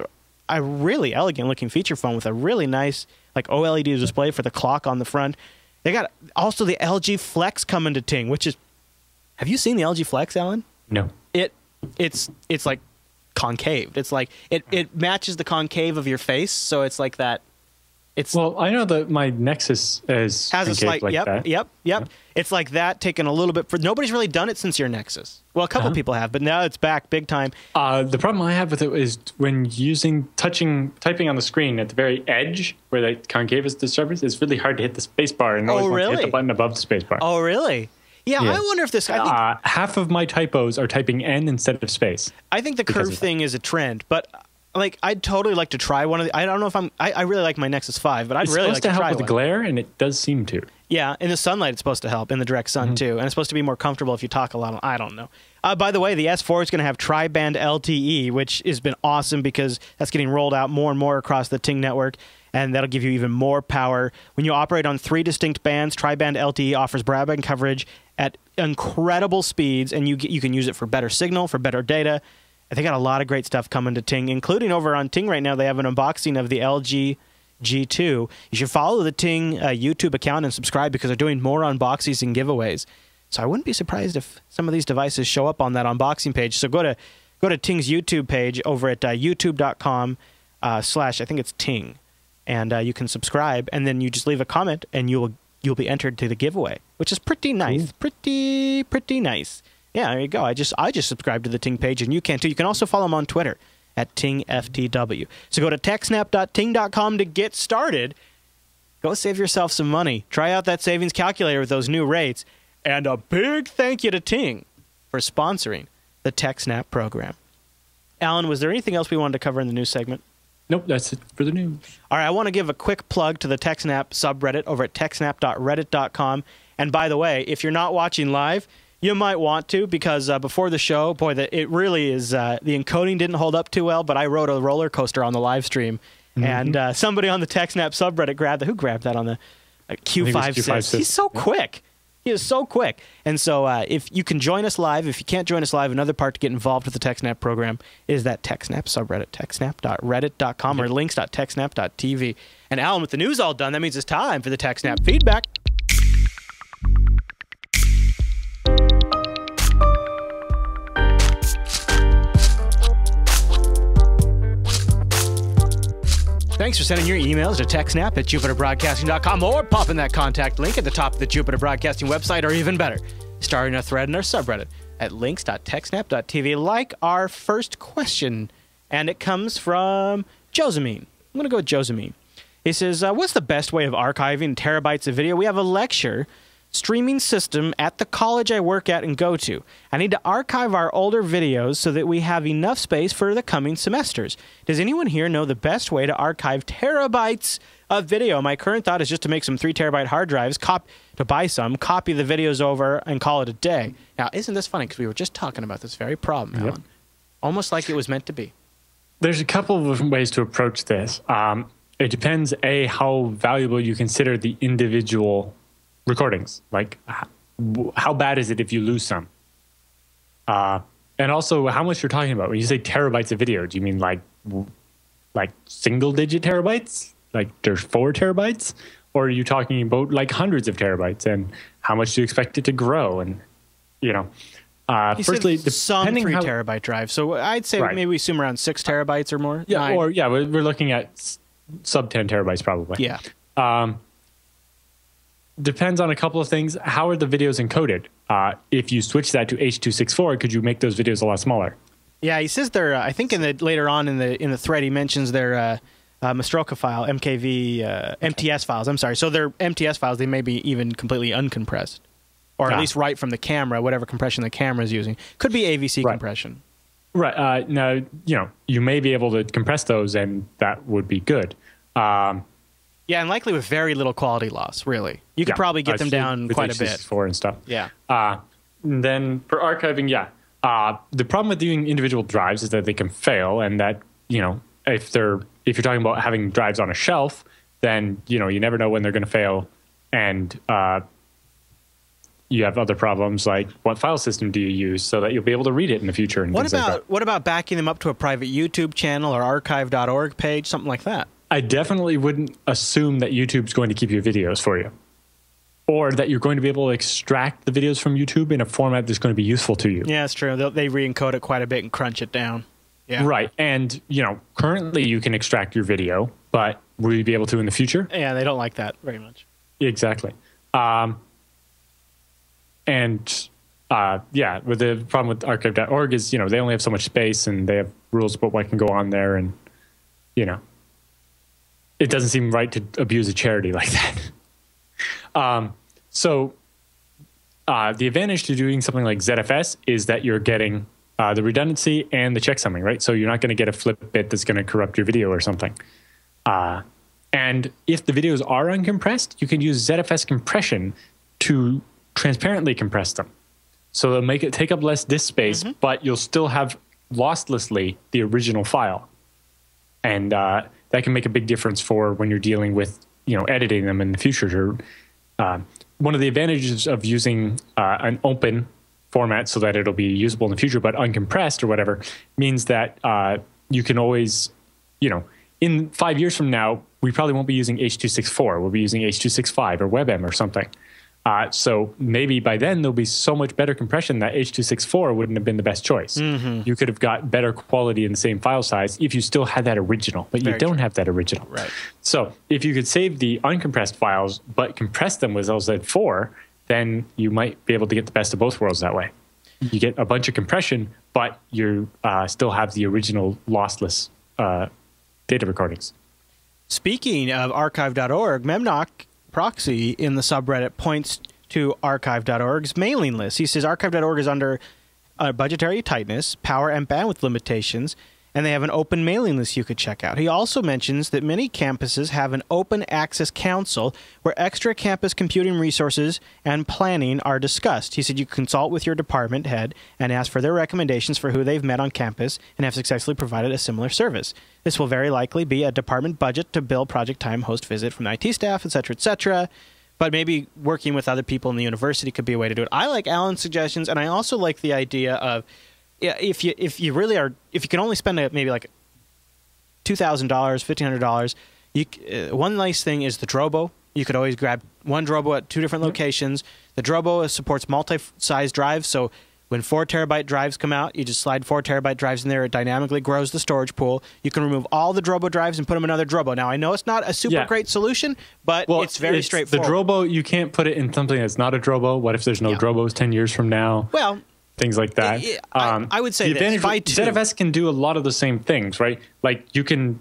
a really elegant-looking feature phone with a really nice OLED display for the clock on the front. They got also the LG Flex coming to Ting, which is... Have you seen the LG Flex, Alan? No. It's like concaved. It's like... It matches the concave of your face, so it's like that Well, I know that my Nexus has a slight, like that. Yep. It's like that, taken a little bit for. Nobody's really done it since your Nexus. Well, a couple people have, but now it's back big time. The problem I have with it is when typing on the screen at the very edge where the concavus disturbance, it's really hard to hit the space bar and always want to hit the button above the space bar. Oh, really? Yeah, I wonder if this. I think, half of my typos are typing N instead of space. I think the curve thing is a trend, but. Like, I'd totally like to try one of the... I don't know if I really like my Nexus 5, but I'd really like to try one. It's supposed to help with the glare, and it does seem to. Yeah, in the sunlight, it's supposed to help, in the direct sun, too. And it's supposed to be more comfortable if you talk a lot. I don't know. By the way, the S4 is going to have tri-band LTE, which has been awesome because that's getting rolled out more and more across the Ting network, and that'll give you even more power. When you operate on 3 distinct bands, tri-band LTE offers broadband coverage at incredible speeds, and you can use it for better signal, for better data. They got a lot of great stuff coming to Ting, including over on Ting right now. They have an unboxing of the LG G2. You should follow the Ting YouTube account and subscribe because they're doing more unboxings and giveaways. So I wouldn't be surprised if some of these devices show up on that unboxing page. So go to Ting's YouTube page over at youtube.com/ I think it's Ting, and you can subscribe, and then you just leave a comment, and you'll be entered to the giveaway, which is pretty nice, pretty nice. Yeah, there you go. I just subscribed to the Ting page, and you can too. You can also follow them on Twitter at TingFTW. So go to techsnap.ting.com to get started. Go save yourself some money. Try out that savings calculator with those new rates. And a big thank you to Ting for sponsoring the TechSNAP program. Alan, was there anything else we wanted to cover in the news segment? Nope, that's it for the news. All right, I want to give a quick plug to the TechSNAP subreddit over at techsnap.reddit.com. And by the way, if you're not watching live, you might want to, because before the show, boy, it really is, the encoding didn't hold up too well, but I rode a roller coaster on the live stream, and somebody on the TechSNAP subreddit grabbed that. Who grabbed that on the Q5? He's so quick. He is so quick. And so if you can join us live, if you can't join us live, another part to get involved with the TechSNAP program is that TechSNAP subreddit, techsnap.reddit.com or links.techsnap.tv. And Alan, with the news all done, that means it's time for the TechSNAP feedback. Thanks for sending your emails to TechSNAP at jupiterbroadcasting.com or popping that contact link at the top of the Jupiter Broadcasting website, or even better, starting a thread in our subreddit at links.techsnap.tv, like our first question. And it comes from Josamine. I'm going to go with Josamine. He says, what's the best way of archiving terabytes of video? We have a lecture streaming system at the college I work at and go to. I need to archive our older videos so that we have enough space for the coming semesters. Does anyone here know the best way to archive terabytes of video? My current thought is just to make some 3 terabyte hard drives, to buy some, copy the videos over, and call it a day. Now, isn't this funny? Because we were just talking about this very problem, Alan. Almost like it was meant to be. There's a couple of different ways to approach this. It depends, how valuable you consider the individual recordings. Like, how bad is it if you lose some? And also, how much you're talking about. When you say terabytes of video, do you mean like single-digit terabytes? Like there's 4 terabytes? Or are you talking about like hundreds of terabytes? And how much do you expect it to grow? And, firstly, some 3 terabyte drive. So I'd say maybe we assume around 6 terabytes or more. Yeah, 9. We're looking at sub 10 terabytes probably. Yeah. Depends on a couple of things. How are the videos encoded? If you switch that to H.264, could you make those videos a lot smaller? Yeah, he says they're. I think later on in the thread he mentions their Mastroka file, MKV, MTS files. I'm sorry. So they're MTS files. They may be even completely uncompressed, or at least right from the camera, whatever compression the camera is using. Could be AVC compression. Right. Now, you may be able to compress those, and that would be good. Yeah, and likely with very little quality loss, really. You could probably get them down quite a bit. H.264 and stuff. Yeah. And then for archiving, the problem with doing individual drives is that they can fail, and that, if you're talking about having drives on a shelf, then, you never know when they're going to fail. And you have other problems like what file system do you use so that you'll be able to read it in the future. And what about backing them up to a private YouTube channel or archive.org page, something like that? I definitely wouldn't assume that YouTube's going to keep your videos for you, or that you're going to be able to extract the videos from YouTube in a format that's going to be useful to you. Yeah, that's true. They re-encode it quite a bit and crunch it down. Yeah. Right. And, currently you can extract your video, but will you be able to in the future? Yeah, they don't like that very much. Exactly. Yeah, but the problem with archive.org is, they only have so much space and they have rules about what can go on there. And, it doesn't seem right to abuse a charity like that. So the advantage to doing something like ZFS is that you're getting the redundancy and the checksumming, right? So you're not going to get a flip bit that's going to corrupt your video or something. And if the videos are uncompressed, you can use ZFS compression to transparently compress them. So it'll make it take up less disk space, but you'll still have losslessly the original file. And that can make a big difference for when you're dealing with, editing them in the future. One of the advantages of using an open format so that it'll be usable in the future, but uncompressed or whatever, means that you can always, in 5 years from now, we probably won't be using H.264. We'll be using H.265 or WebM or something. So maybe by then there'll be so much better compression that H.264 wouldn't have been the best choice. You could have got better quality in the same file size if you still had that original, but you don't have that original. Right. So if you could save the uncompressed files but compress them with LZ4, then you might be able to get the best of both worlds that way. You get a bunch of compression, but you still have the original lossless data recordings. Speaking of archive.org, Memnock Proxy in the subreddit points to archive.org's mailing list. He says archive.org is under budgetary tightness, power and bandwidth limitations, and they have an open mailing list you could check out. He also mentions that many campuses have an open access council where extra campus computing resources and planning are discussed. He said you consult with your department head and ask for their recommendations for who they've met on campus and have successfully provided a similar service. This will very likely be a department budget to bill project time, host visit from the IT staff, etc., etc. But maybe working with other people in the university could be a way to do it. I like Alan's suggestions, and I also like the idea of if you can only spend maybe like $2,000, $1,500. One nice thing is the Drobo. You could always grab one Drobo at two different locations. The Drobo supports multi-size drives, so when 4 terabyte drives come out, you just slide 4 terabyte drives in there. It dynamically grows the storage pool. You can remove all the Drobo drives and put them in another Drobo. Now, I know it's not a super great solution, but it's very straightforward. The Drobo, you can't put it in something that's not a Drobo. What if there's no Drobos 10 years from now? Well, things like that. I would say the advantage ZFS can do a lot of the same things, right? Like you can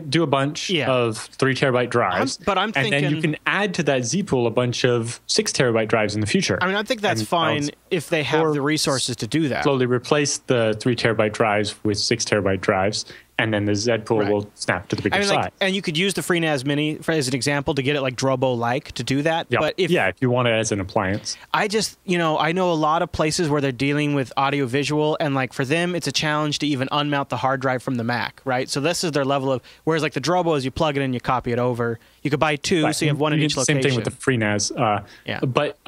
do a bunch of 3 terabyte drives, and then you can add to that Z pool a bunch of 6 terabyte drives in the future. I mean, I think that's fine if they have the resources to do that. Slowly replace the 3 terabyte drives with 6 terabyte drives, and then the Z pool will snap to the bigger side. And you could use the FreeNAS Mini as an example to get it like Drobo-like to do that. Yep. But if you want it as an appliance. I just, I know a lot of places where they're dealing with audio-visual, and like for them, it's a challenge to even unmount the hard drive from the Mac, right? So this is their level of, whereas like the Drobo is you plug it in, you copy it over. You could buy 2, so you have one in each location. Same thing with the FreeNAS. But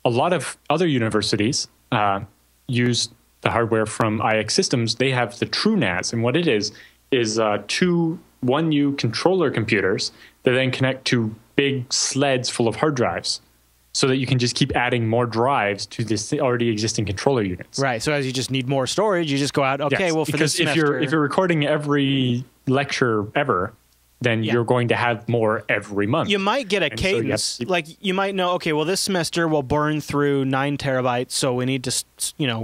a lot of other universities use the hardware from IX Systems. They have the TrueNAS, and what it is 2 1U controller computers that then connect to big sleds full of hard drives, so that you can just keep adding more drives to this already existing controller units. Right. So as you just need more storage, you just go out. Okay, well, for this semester, if you're recording every lecture ever, then you're going to have more every month. You might get a cadence. So you might know, okay, well, this semester we'll burn through 9 terabytes, so we need to,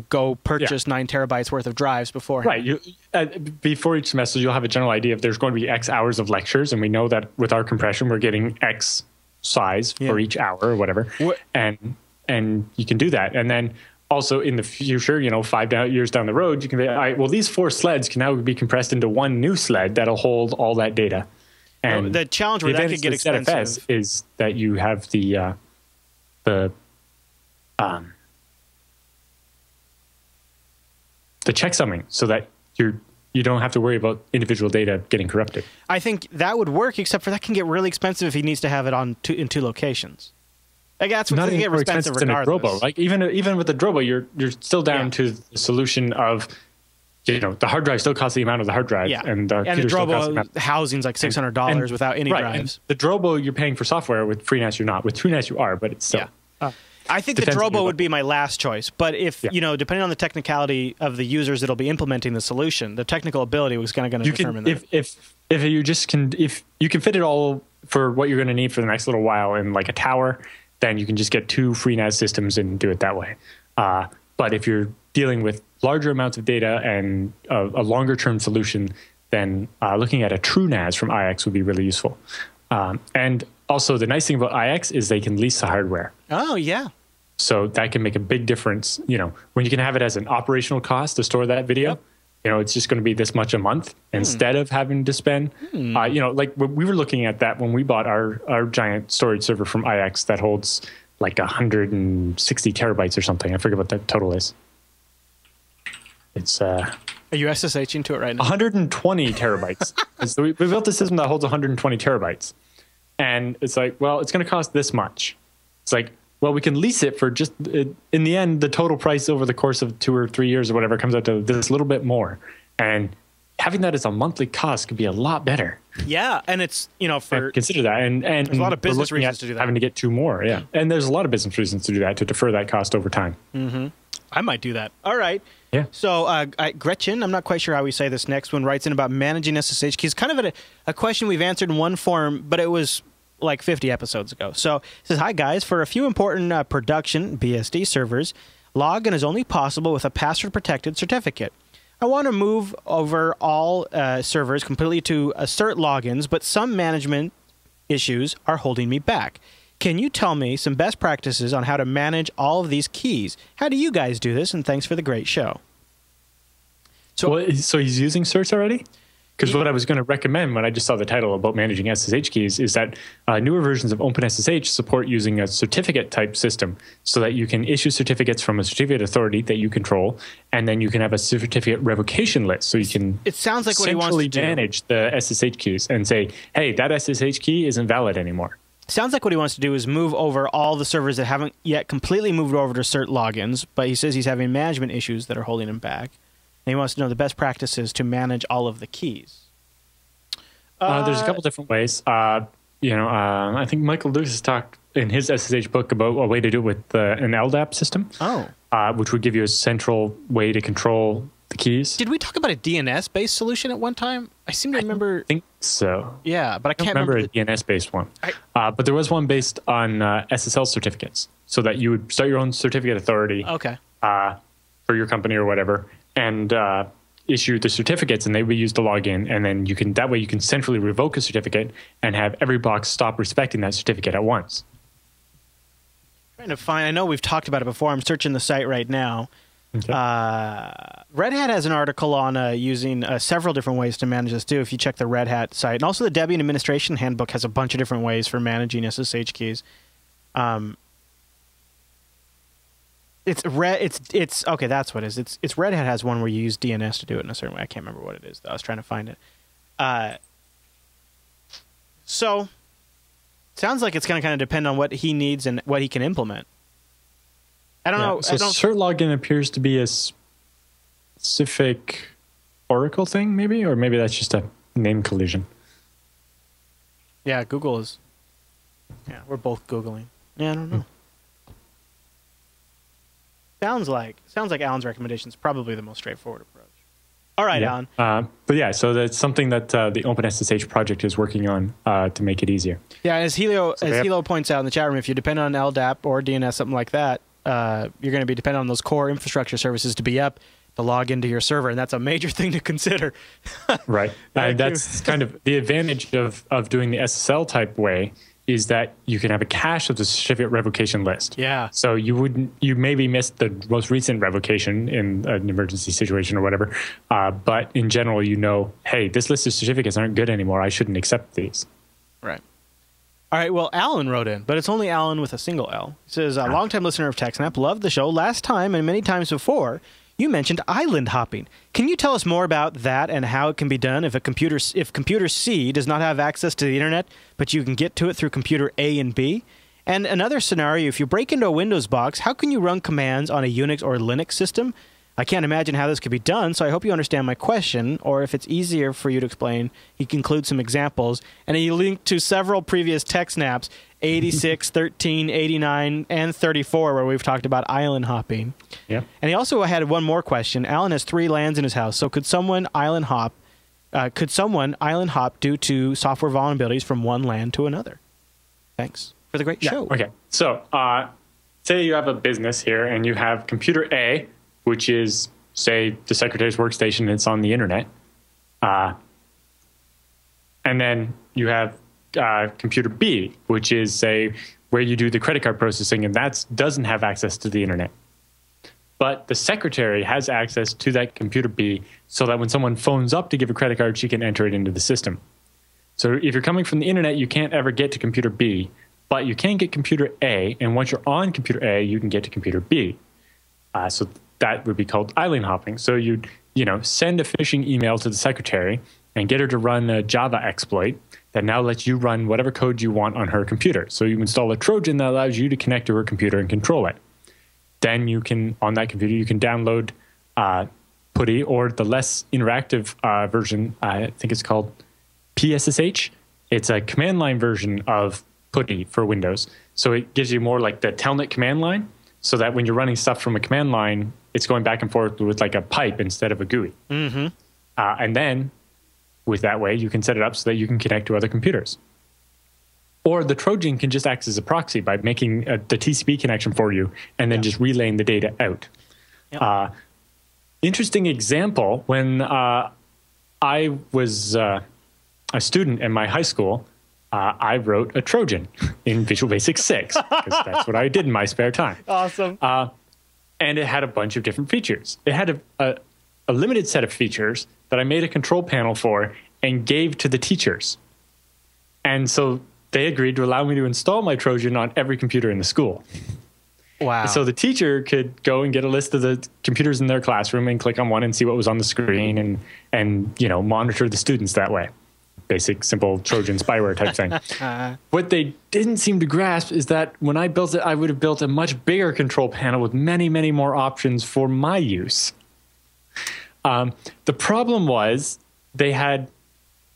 go purchase 9 terabytes worth of drives beforehand. Right. Before each semester, you'll have a general idea if there's going to be X hours of lectures, and we know that with our compression, we're getting X size for each hour or whatever, and you can do that. And then also in the future, 5 years down the road, you can be, all right, well, these 4 sleds can now be compressed into one new sled that'll hold all that data. And the challenge where that could get expensive ZFS is that you have the checksumming, so that you don't have to worry about individual data getting corrupted. I think that would work, except for that can get really expensive if he needs to have it in 2 locations. Like that's what's going to get expensive regardless. Drobo. Like even with the Drobo, you're still down to the solution of, the hard drive still costs the amount of the hard drive, and the Drobo housing's like $600 without any drives. And the Drobo you're paying for software. With FreeNAS you're not. With TrueNAS you are, but it's still. I think the Drobo would be my last choice, but if depending on the technicality of the users that'll be implementing the solution, the technical ability was going to determine that. If you can fit it all for what you're going to need for the next little while in like a tower, then you can just get 2 free NAS systems and do it that way. But if you're dealing with larger amounts of data and a longer term solution, then looking at a true NAS from IX would be really useful. And also the nice thing about IX is they can lease the hardware. Oh, yeah. So that can make a big difference. When you can have it as an operational cost to store that video, it's just going to be this much a month instead of having to spend, like we were looking at that when we bought our giant storage server from IX that holds like 160 terabytes or something. I forget what the total is. It's Are you SSHing to it right now? 120 terabytes. So we built a system that holds 120 terabytes. And it's like, well, it's going to cost this much. It's like, well, we can lease it for just, in the end, the total price over the course of 2 or 3 years or whatever comes out to this little bit more. And having that as a monthly cost could be a lot better. Yeah, and it's, consider that. And there's a lot of business reasons to do that. Having to get 2 more, yeah. And there's a lot of business reasons to do that, to defer that cost over time. Mm-hmm. I might do that. All right. Yeah. So Gretchen, I'm not quite sure how we say this next one, writes in about managing SSH keys. Kind of a question we've answered in one form, but it was like 50 episodes ago. So it says, hi guys, for a few important production BSD servers, login is only possible with a password protected certificate. I want to move over all servers completely to assert logins, but some management issues are holding me back. Can you tell me some best practices on how to manage all of these keys? How do you guys do this? And thanks for the great show. So he's using certs already? Because what I was going to recommend when I just saw the title about managing SSH keys is that newer versions of OpenSSH support using a certificate type system so that you can issue certificates from a certificate authority that you control, and then you can have a certificate revocation list so you can it sounds like what he wants to do. Manage the SSH keys and say, hey, that SSH key isn't valid anymore. Sounds like what he wants to do is move over all the servers that haven't yet completely moved over to cert logins, but he says he's having management issues that are holding him back. And he wants to know the best practices to manage all of the keys. There's a couple different ways. I think Michael Lewis has talked in his SSH book about a way to do it with an LDAP system. Oh. Which would give you a central way to control the keys. Did we talk about a DNS-based solution at one time? I seem to remember. I think so. Yeah, but I can't remember a DNS-based one. But there was one based on SSL certificates, so that you would start your own certificate authority. Okay. For your company or whatever, and issue the certificates, and they would be used to log in, and then you can centrally revoke a certificate and have every box stop respecting that certificate at once. Trying to find. I know we've talked about it before. I'm searching the site right now. Okay. Red Hat has an article on using several different ways to manage this too. If you check the Red Hat site, and also the Debian Administration Handbook has a bunch of different ways for managing SSH keys. It's okay. That's what it is. It's Red Hat has one where you use DNS to do it in a certain way. I can't remember what it is though. I was trying to find it. So sounds like it's going to kind of depend on what he needs and what he can implement. I don't know. So cert login appears to be a specific Oracle thing, maybe, or maybe that's just a name collision. Yeah, Google is. Yeah, we're both Googling. Yeah, I don't know. Sounds like Alan's recommendation is probably the most straightforward approach. All right, Alan. But yeah, so that's something that the OpenSSH project is working on to make it easier. Yeah, as Hilo points out in the chat room, if you depend on LDAP or DNS, something like that, you're going to be dependent on those core infrastructure services to be up to log into your server, and that's a major thing to consider. Right. That's kind of the advantage of doing the SSL type way, is that you can have a cache of the certificate revocation list. Yeah. So you maybe missed the most recent revocation in an emergency situation or whatever, but in general, hey, this list of certificates aren't good anymore. I shouldn't accept these. Right. All right, well, Alan wrote in, but it's only Alan with a single L. He says, longtime listener of TechSNAP, loved the show. Last time and many times before, you mentioned island hopping. Can you tell us more about that and how it can be done if computer C does not have access to the internet, but you can get to it through computer A and B? And another scenario, if you break into a Windows box, how can you run commands on a Unix or Linux system? I can't imagine how this could be done, so I hope you understand my question, or if it's easier for you to explain, he includes some examples, and he linked to several previous TechSNAPs, 86, 13, 89, and 34, where we've talked about island hopping. Yeah. And he also had one more question. Alan has 3 LANs in his house, so could someone island hop due to software vulnerabilities from one LAN to another? Thanks for the great show. Okay. So say you have a business here and you have computer A, which is, say, the secretary's workstation, and it's on the internet. And then you have computer B, which is, say, where you do the credit card processing, and that doesn't have access to the internet. But the secretary has access to that computer B so that when someone phones up to give a credit card, she can enter it into the system. So if you're coming from the internet, you can't ever get to computer B, but you can get computer A, and once you're on computer A, you can get to computer B. So that would be called island hopping. So you'd, send a phishing email to the secretary and get her to run a Java exploit that now lets you run whatever code you want on her computer. So you install a Trojan that allows you to connect to her computer and control it. Then you can, on that computer, you can download PuTTY, or the less interactive version, I think it's called PSSH. It's a command line version of PuTTY for Windows. So it gives you more like the telnet command line, so that when you're running stuff from a command line, it's going back and forth with like a pipe instead of a GUI. Mm-hmm. And then with that way, you can set it up so that you can connect to other computers. Or the Trojan can just act as a proxy by making the TCP connection for you and then just relaying the data out. Yep. Interesting example, when I was a student in my high school, I wrote a Trojan in Visual Basic 6, because that's what I did in my spare time. Awesome. And it had a bunch of different features. It had a limited set of features that I made a control panel for and gave to the teachers. And so they agreed to allow me to install my Trojan on every computer in the school. Wow. And so the teacher could go and get a list of the computers in their classroom and click on one and see what was on the screen and monitor the students that way. Basic, simple Trojan spyware type thing. What they didn't seem to grasp is that when I built it, I would have built a much bigger control panel with many, many more options for my use. The problem was they had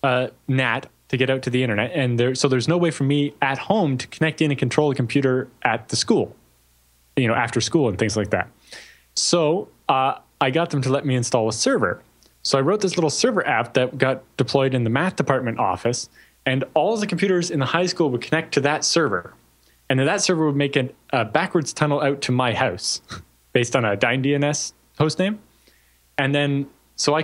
NAT to get out to the internet, and so there's no way for me at home to connect in and control a computer at the school, after school and things like that. So I got them to let me install a server. So I wrote this little server app that got deployed in the math department office, and all the computers in the high school would connect to that server. And then that server would make a backwards tunnel out to my house based on a DynDNS hostname. And then so I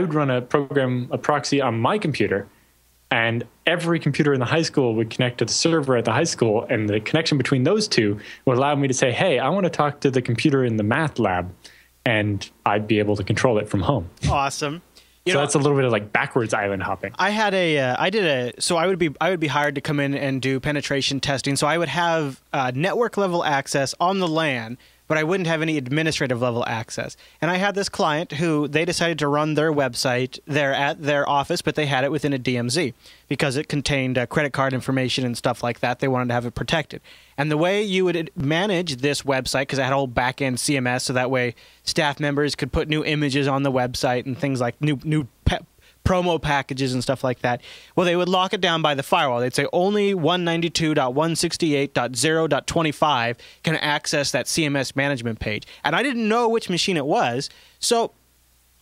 would run a proxy on my computer, and every computer in the high school would connect to the server at the high school, and the connection between those two would allow me to say, hey, I want to talk to the computer in the math lab, and I'd be able to control it from home. Awesome. So that's a little bit of like backwards island hopping. So I would be hired to come in and do penetration testing. So I would have network level access on the LAN, but I wouldn't have any administrative level access. And I had this client who they decided to run their website there at their office, but they had it within a DMZ because it contained credit card information and stuff like that. They wanted to have it protected. And the way you would manage this website, because I had a whole back-end CMS, so that way staff members could put new images on the website and things like new promo packages and stuff like that. Well, they would lock it down by the firewall. They'd say only 192.168.0.25 can access that CMS management page. And I didn't know which machine it was. So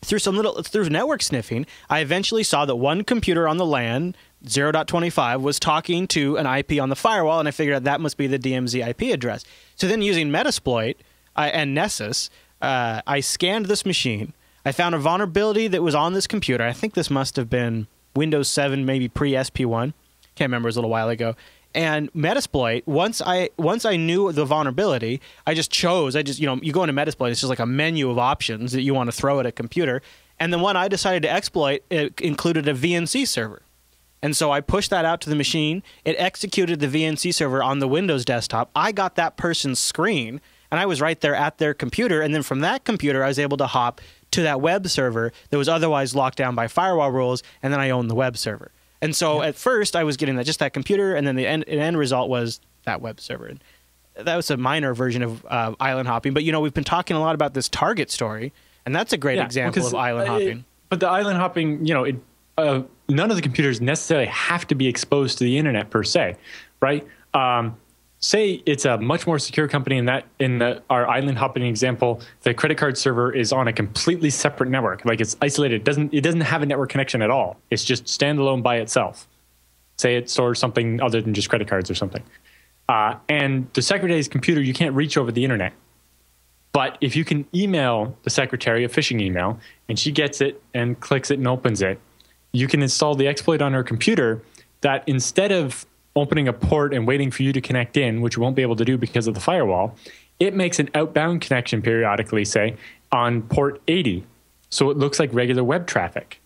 through network sniffing, I eventually saw that one computer on the LAN, 0.25, was talking to an IP on the firewall, and I figured out that must be the DMZ IP address. So then using Metasploit and Nessus, I scanned this machine. I found a vulnerability that was on this computer. I think this must have been Windows 7, maybe pre-SP1. Can't remember, it was a little while ago. And Metasploit, once I knew the vulnerability, you go into Metasploit, it's just like a menu of options that you want to throw at a computer. And the one I decided to exploit, it included a VNC server. And so I pushed that out to the machine. It executed the VNC server on the Windows desktop. I got that person's screen, and I was right there at their computer. And then from that computer, I was able to hop to that web server that was otherwise locked down by firewall rules, and then I owned the web server. And so at first, I was getting just that computer, and then the end result was that web server. And that was a minor version of island hopping. But, we've been talking a lot about this Target story, and that's a great example of island hopping. But the island hopping, none of the computers necessarily have to be exposed to the internet per se, right? Say it's a much more secure company in our island hopping example, the credit card server is on a completely separate network. Like it's isolated. It doesn't have a network connection at all. It's just standalone by itself. Say it stores something other than just credit cards or something. And the secretary's computer, you can't reach over the internet. But if you can email the secretary a phishing email and she gets it and clicks it and opens it, you can install the exploit on her computer that instead of opening a port and waiting for you to connect in, which you won't be able to do because of the firewall, it makes an outbound connection periodically, say, on port 80. So it looks like regular web traffic,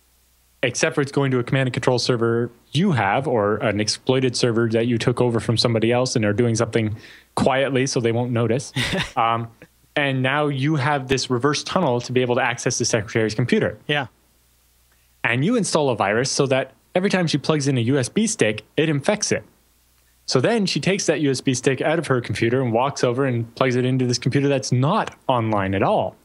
except for it's going to a command and control server you have or an exploited server that you took over from somebody else and are doing something quietly so they won't notice. And now you have this reverse tunnel to be able to access the secretary's computer. Yeah. And you install a virus so that every time she plugs in a USB stick, it infects it. So then she takes that USB stick out of her computer and walks over and plugs it into this computer that's not online at all.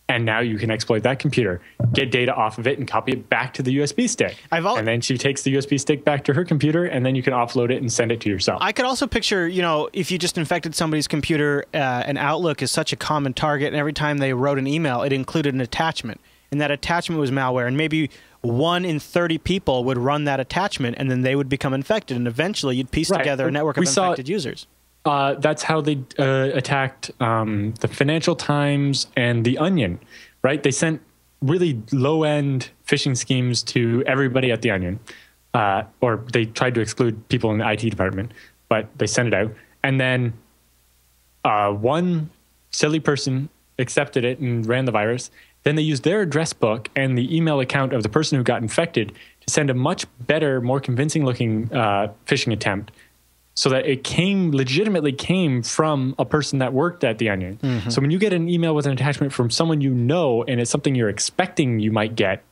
And now you can exploit that computer, get data off of it, and copy it back to the USB stick. And then she takes the USB stick back to her computer, and then you can offload it and send it to yourself. I could also picture, if you just infected somebody's computer, and Outlook is such a common target, and every time they wrote an email, it included an attachment. And that attachment was malware, and maybe 1 in 30 people would run that attachment, and then they would become infected, and eventually you'd piece together a network of infected users. That's how they attacked the Financial Times and The Onion, right? They sent really low-end phishing schemes to everybody at The Onion, or they tried to exclude people in the IT department, but they sent it out. And then one silly person accepted it and ran the virus. Then they used their address book and the email account of the person who got infected to send a much better, more convincing-looking phishing attempt so that it legitimately came from a person that worked at The Onion. Mm-hmm. So when you get an email with an attachment from someone you know and it's something you're expecting you might get,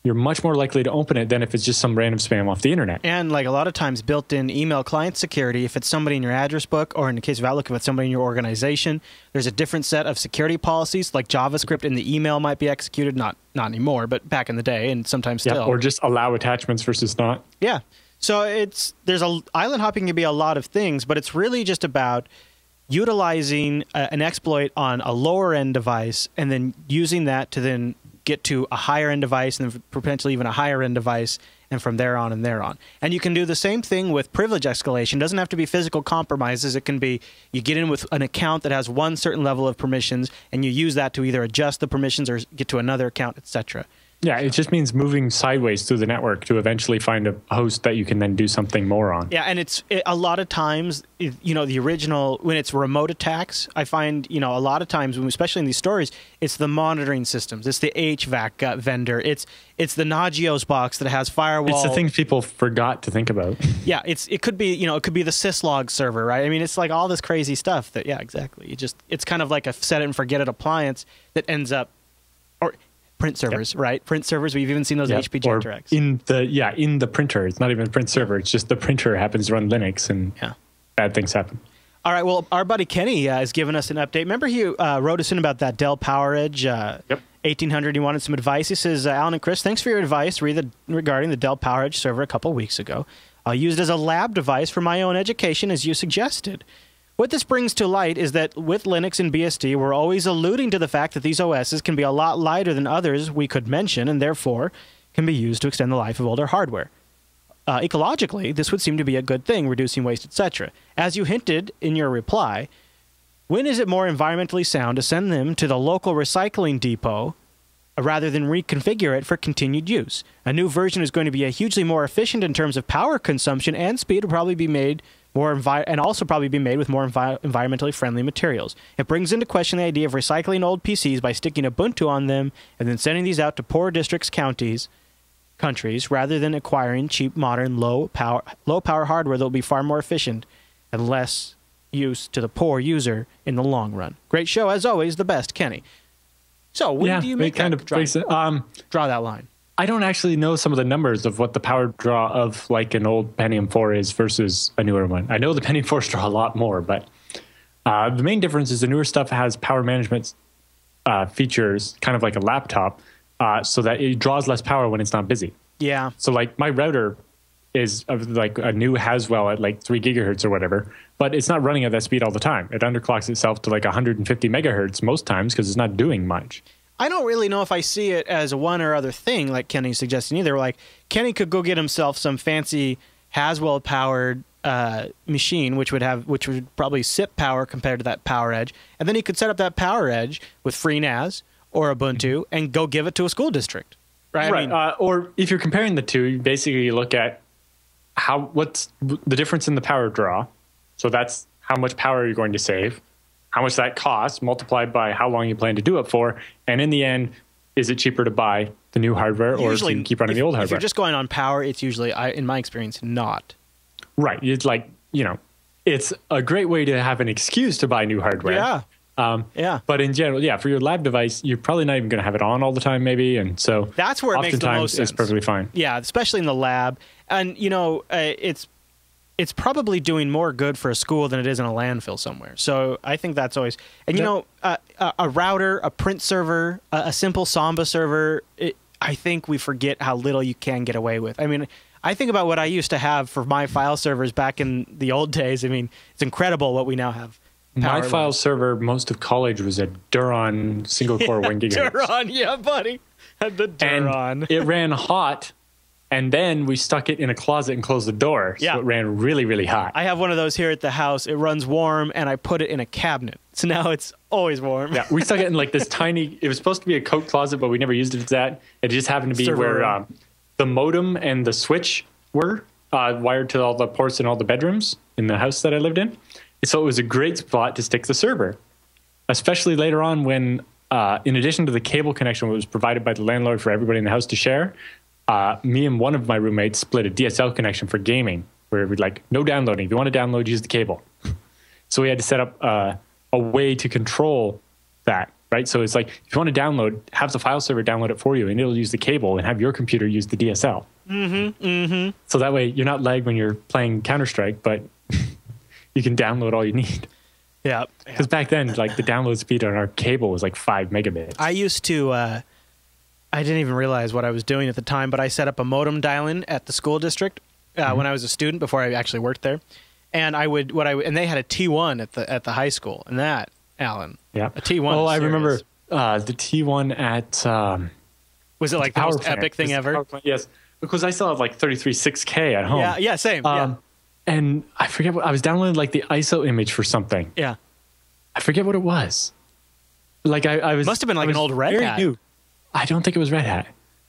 you're much more likely to open it than if it's just some random spam off the internet. And like a lot of times built-in email client security, if it's somebody in your address book, or in the case of Outlook, if it's somebody in your organization, there's a different set of security policies, like JavaScript in the email might be executed, not anymore, but back in the day, and sometimes still. Or just allow attachments versus not. Yeah. So island hopping can be a lot of things, but it's really just about utilizing an exploit on a lower-end device and then using that to then get to a higher-end device and then potentially even a higher-end device, and from there on and there on. And you can do the same thing with privilege escalation. It doesn't have to be physical compromises. It can be you get in with an account that has one certain level of permissions, and you use that to either adjust the permissions or get to another account, etc. Yeah, it just means moving sideways through the network to eventually find a host that you can then do something more on. Yeah, and a lot of times, the original, when it's remote attacks, I find, a lot of times, especially in these stories, it's the monitoring systems. It's the HVAC vendor. It's the Nagios box that has firewall. It's the things people forgot to think about. Yeah, it could be, it could be the syslog server, right? I mean, it's like all this crazy stuff that, yeah, exactly. It's kind of like a set it and forget it appliance that ends up, or print servers, right? Print servers. We've even seen those HP Genterex. In the printer. It's not even a print server. It's just the printer happens to run Linux, and bad things happen. All right. Well, our buddy Kenny has given us an update. Remember, he wrote us in about that Dell PowerEdge 1800. He wanted some advice. He says, Alan and Chris, thanks for your advice regarding the Dell PowerEdge server a couple weeks ago. I used it as a lab device for my own education, as you suggested. What this brings to light is that with Linux and BSD, we're always alluding to the fact that these OSs can be a lot lighter than others we could mention, and therefore can be used to extend the life of older hardware. Ecologically, this would seem to be a good thing, reducing waste, etc. As you hinted in your reply, when is it more environmentally sound to send them to the local recycling depot rather than reconfigure it for continued use? A new version is going to be hugely more efficient in terms of power consumption, and speed will probably be made and also probably be made with more environmentally friendly materials. It brings into question the idea of recycling old PCs by sticking Ubuntu on them and then sending these out to poor districts, countries, rather than acquiring cheap, modern, low power hardware that will be far more efficient and less use to the poor user in the long run. Great show, as always. The best, Kenny. So when do you make that draw that line? I don't actually know some of the numbers of what the power draw of like an old Pentium 4 is versus a newer one. I know the Pentium 4s draw a lot more, but The main difference is the newer stuff has power management features, kind of like a laptop, so that it draws less power when it's not busy. Yeah. So like my router is like a new Haswell at like 3 gigahertz or whatever, but it's not running at that speed all the time. It underclocks itself to like 150 megahertz most times because it's not doing much. I don't really know if I see it as one or other thing like Kenny's suggesting either. Like Kenny could go get himself some fancy Haswell powered machine, which would probably sip power compared to that Power Edge, and then he could set up that Power Edge with FreeNAS or Ubuntu and go give it to a school district, right? Right. I mean, or if you're comparing the two, you basically look at what's the difference in the power draw. So that's how much power you're going to save, how much that costs, multiplied by how long you plan to do it for, and in the end, is it cheaper to buy the new hardware or to keep running the old hardware? If you're just going on power, it's usually, in my experience, not. Right. It's like, it's a great way to have an excuse to buy new hardware. Yeah. Yeah. But in general, for your lab device, you're probably not even going to have it on all the time, maybe. And so that's where it makes the most sense. It's perfectly fine. Yeah, especially in the lab. And, it's probably doing more good for a school than it is in a landfill somewhere. So I think that's always... And, a router, a print server, a simple Samba server, I think we forget how little you can get away with. I mean, I think about what I used to have for my file servers back in the old days. I mean, it's incredible what we now have. My file server, most of college, was a Duron single-core 1 gigahertz. Duron, yeah, buddy. Had the Duron. And it ran hot, and then we stuck it in a closet and closed the door, so it ran really, really hot. I have one of those here at the house. It runs warm, and I put it in a cabinet. So now it's always warm. Yeah, we stuck it in like this tiny... It was supposed to be a coat closet, but we never used it as that. It just happened to be where the modem and the switch were wired to all the ports in all the bedrooms in the house that I lived in. So it was a great spot to stick the server, especially later on when, in addition to the cable connection that was provided by the landlord for everybody in the house to share, me and one of my roommates split a DSL connection for gaming, where we'd like, no downloading. If you want to download, use the cable. So we had to set up a way to control that, right? So it's like, if you want to download, have the file server download it for you, and it'll use the cable, and have your computer use the DSL. Mm-hmm, mm-hmm. So that way you're not lagged when you're playing Counter-Strike, but... you can download all you need. Yeah. Because back then, like the download speed on our cable was like 5 megabits. I used to, I didn't even realize what I was doing at the time, but I set up a modem dial-in at the school district when I was a student before I actually worked there. And and they had a T1 at the high school. And that, Alan, a T1. Oh, I remember the T1 at... was it like the most epic thing ever? Yes, because I still have like 33.6K at home. Yeah, same. And I forget what I was downloading, like the ISO image for something. Yeah, I forget what it was. Like I was must have been like an old Red Hat. New. I don't think it was Red Hat.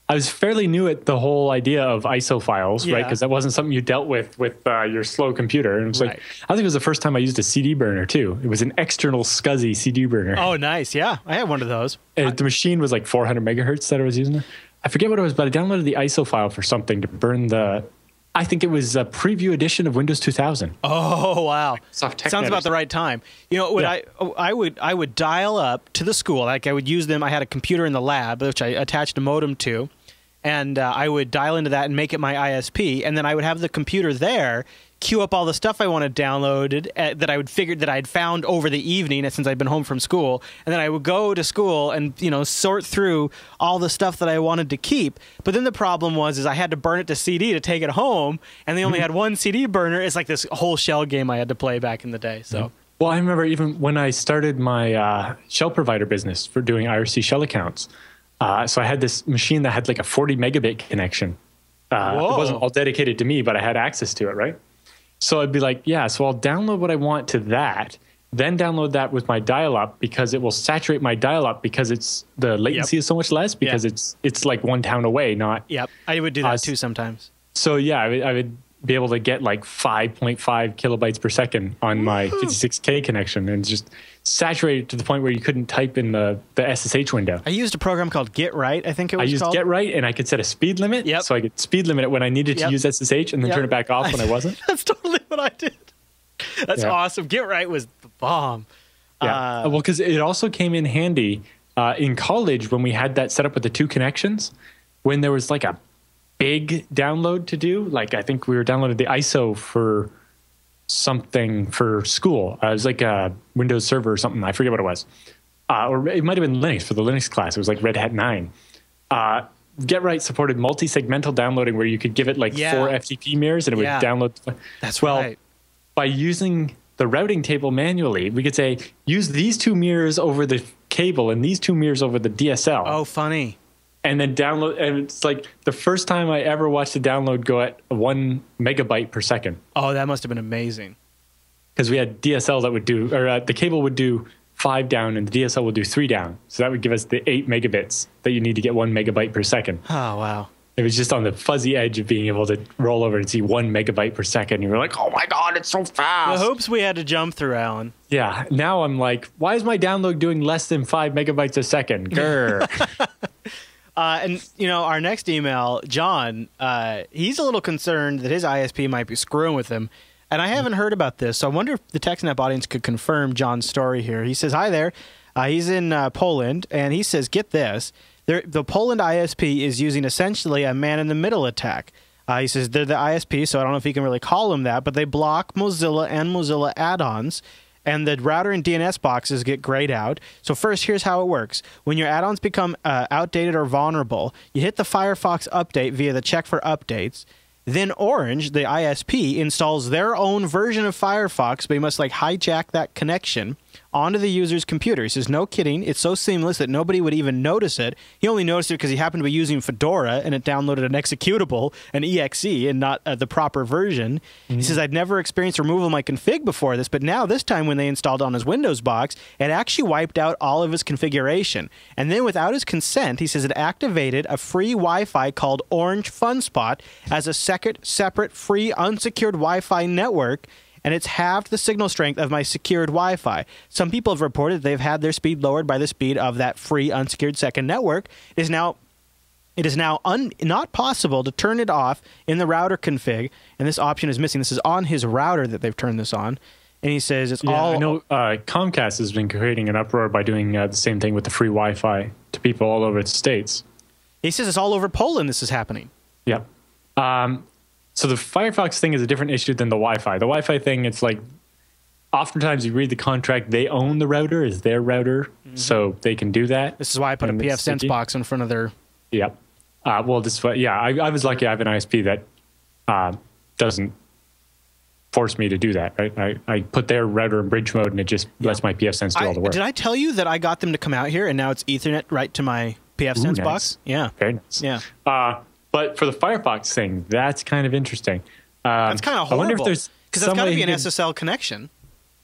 I was fairly new at the whole idea of ISO files, right? Because that wasn't something you dealt with your slow computer. And it was like, I think it was the first time I used a CD burner too. It was an external SCSI CD burner. Oh, nice. Yeah, I had one of those. And the machine was like 400 megahertz that I was using. I forget what it was, but I downloaded the ISO file for something to burn the... I think it was a preview edition of Windows 2000. Oh, wow. Sounds about the right time. I would dial up to the school. Like I would use them. I had a computer in the lab, which I attached a modem to. And I would dial into that and make it my ISP. And then I would have the computer there, queue up all the stuff I wanted downloaded that I would figure that I'd found over the evening since I'd been home from school. And then I would go to school and, sort through all the stuff that I wanted to keep. But then the problem was I had to burn it to CD to take it home. And they only had one CD burner. It's like this whole shell game I had to play back in the day. So. Well, I remember even when I started my shell provider business for doing IRC shell accounts. So I had this machine that had like a 40 megabit connection. It wasn't all dedicated to me, but I had access to it, right? So I'd be like, so I'll download what I want to that, then download that with my dial-up because it will saturate my dial-up because the latency is so much less because it's like one town away, not... Yep, I would do that too sometimes. So I would be able to get like 5.5 kilobytes per second on my 56K connection and just saturate it to the point where you couldn't type in the SSH window. I used a program called Get Right, I think it was called. I used Get Right, and I could set a speed limit. Yep. So I could speed limit it when I needed to use SSH and then turn it back off when I wasn't. That's totally what I did. That's awesome. Get Right was the bomb. Yeah. Well, because it also came in handy in college when we had that set up with the 2 connections, when there was like a big download to do. Like I think we were downloading the ISO for something for school. It was like a Windows Server or something. I forget what it was. Or it might have been Linux for the Linux class. It was like Red Hat 9. GetRight supported multi-segmental downloading where you could give it like 4 FTP mirrors and it would download. That's right. By using the routing table manually, we could say, use these 2 mirrors over the cable and these 2 mirrors over the DSL. Oh, funny. And then download. And it's like the first time I ever watched a download go at 1 megabyte per second. Oh, that must have been amazing. Because we had DSL that would do, or the cable would do 5 down and the DSL would do 3 down. So that would give us the 8 megabits that you need to get 1 megabyte per second. Oh, wow. It was just on the fuzzy edge of being able to roll over and see 1 megabyte per second. You were like, oh my God, it's so fast. The hoops we had to jump through, Alan. Yeah. Now I'm like, why is my download doing less than 5 megabytes a second? Grr. And, our next email, John, he's a little concerned that his ISP might be screwing with him. And I haven't heard about this, so I wonder if the TechSNAP audience could confirm John's story here. He says, hi there. He's in Poland, and he says, get this. The Poland ISP is using essentially a man-in-the-middle attack. He says they're the ISP, so I don't know if he can really call them that, but they block Mozilla and Mozilla add-ons, and the router and DNS boxes get grayed out. So first, here's how it works. When your add-ons become outdated or vulnerable, you hit the Firefox update via the check for updates. Then Orange, the ISP, installs their own version of Firefox, but you must hijack that connection onto the user's computer. He says, no kidding, it's so seamless that nobody would even notice it. He only noticed it because he happened to be using Fedora and it downloaded an executable, an exe, and not the proper version. He says, I'd never experienced removal of my config before this, but now this time when they installed on his Windows box, it actually wiped out all of his configuration. And then without his consent, he says it activated a free Wi-Fi called Orange FunSpot as a separate free unsecured Wi-Fi network, and it's halved the signal strength of my secured Wi-Fi. Some people have reported they've had their speed lowered by the speed of that free unsecured second network. It is now not possible to turn it off in the router config, and this option is missing. This is on his router that they've turned this on, and he says it's all... I know Comcast has been creating an uproar by doing the same thing with the free Wi-Fi to people all over the states. He says it's all over Poland this is happening. Yep. So the Firefox thing is a different issue than the Wi-Fi. The Wi-Fi thing, it's like, oftentimes you read the contract, they own the router, is their router, so they can do that. This is why I put a PF Sense box in front of their... Yep. I was lucky I have an ISP that doesn't force me to do that. Right? I put their router in bridge mode and it just lets my PF Sense do all the work. Did I tell you that I got them to come out here and now it's Ethernet right to my PF Sense box? Yeah. Very nice. Yeah. But for the Firefox thing, that's kind of interesting. That's kind of horrible. I wonder if there's because that's got to be an SSL connection.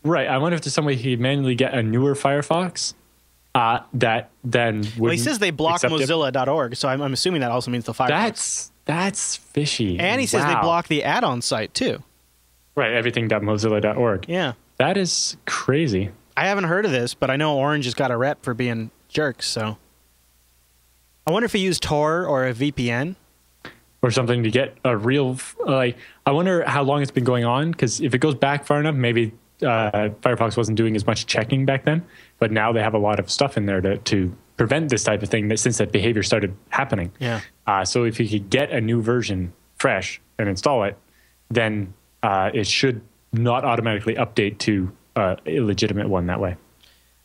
Right. I wonder if there's some way he'd manually get a newer Firefox that then would. Well, he says they block Mozilla.org, so I'm assuming that also means the Firefox. That's fishy. And he says they block the add-on site too. Right. Everything.mozilla.org. Yeah. That is crazy. I haven't heard of this, but I know Orange has got a rep for being jerks. So I wonder if he used Tor or a VPN. Or something to get a real, I wonder how long it's been going on, because if it goes back far enough, maybe Firefox wasn't doing as much checking back then, but now they have a lot of stuff in there to prevent this type of thing since that behavior started happening. Yeah. So if you could get a new version fresh and install it, then it should not automatically update to a illegitimate one that way.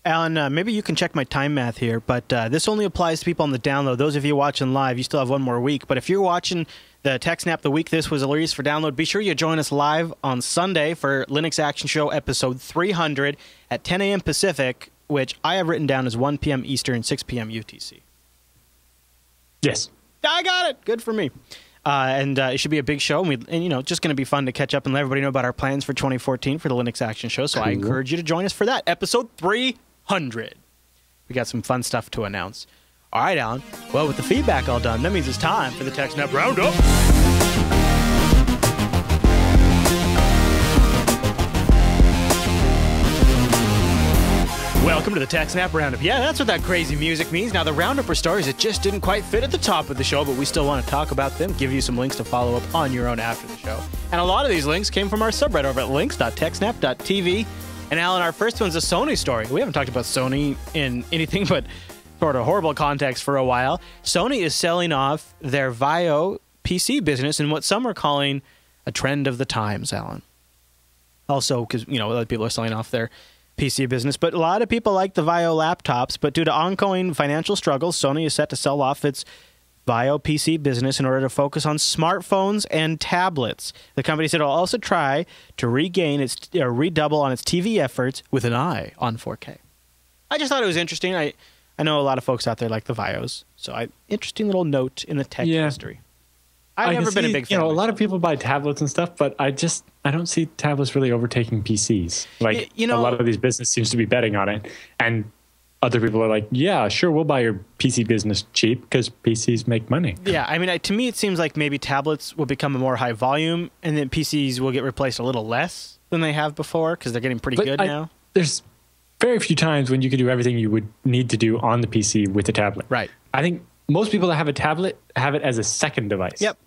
Alan, maybe you can check my time math here, but this only applies to people on the download. Those of you watching live, you still have one more week. But if you're watching the TechSNAP the week this was released for download, be sure you join us live on Sunday for Linux Action Show episode 300 at 10 a.m. Pacific, which I have written down as 1 p.m. Eastern, 6 p.m. UTC. Yes. I got it. Good for me. And it should be a big show, and just going to be fun to catch up and let everybody know about our plans for 2014 for the Linux Action Show. So cool. I encourage you to join us for that, episode 300. We got some fun stuff to announce. All right, Alan. Well, with the feedback all done, that means it's time for the TechSNAP Roundup. Welcome to the TechSNAP Roundup. Yeah, that's what that crazy music means. Now, the Roundup are stories that just didn't quite fit at the top of the show, but we still want to talk about them, give you some links to follow up on your own after the show. And a lot of these links came from our subreddit over at links.techsnap.tv. And Alan, our first one's a Sony story. We haven't talked about Sony in anything but sort of horrible context for a while. Sony is selling off their Vaio PC business in what some are calling a trend of the times, Alan. Also, because other people are selling off their PC business. But a lot of people like the Vio laptops. But due to ongoing financial struggles, Sony is set to sell off its Vio PC business in order to focus on smartphones and tablets. The company said it'll also try to redouble on its TV efforts with an eye on 4K. I just thought it was interesting. I know a lot of folks out there like the Vios, so interesting little note in the tech history. I've never been a big fan. A lot of people buy tablets and stuff, but I don't see tablets really overtaking PCs. Like a lot of these business seems to be betting on it, and other people are like, yeah, sure, we'll buy your PC business cheap because PCs make money. Yeah, I mean, to me, it seems like maybe tablets will become a more high volume, and then PCs will get replaced a little less than they have before because they're getting pretty good now. There's very few times when you could do everything you would need to do on the PC with a tablet. Right. I think most people that have a tablet have it as a second device. Yep.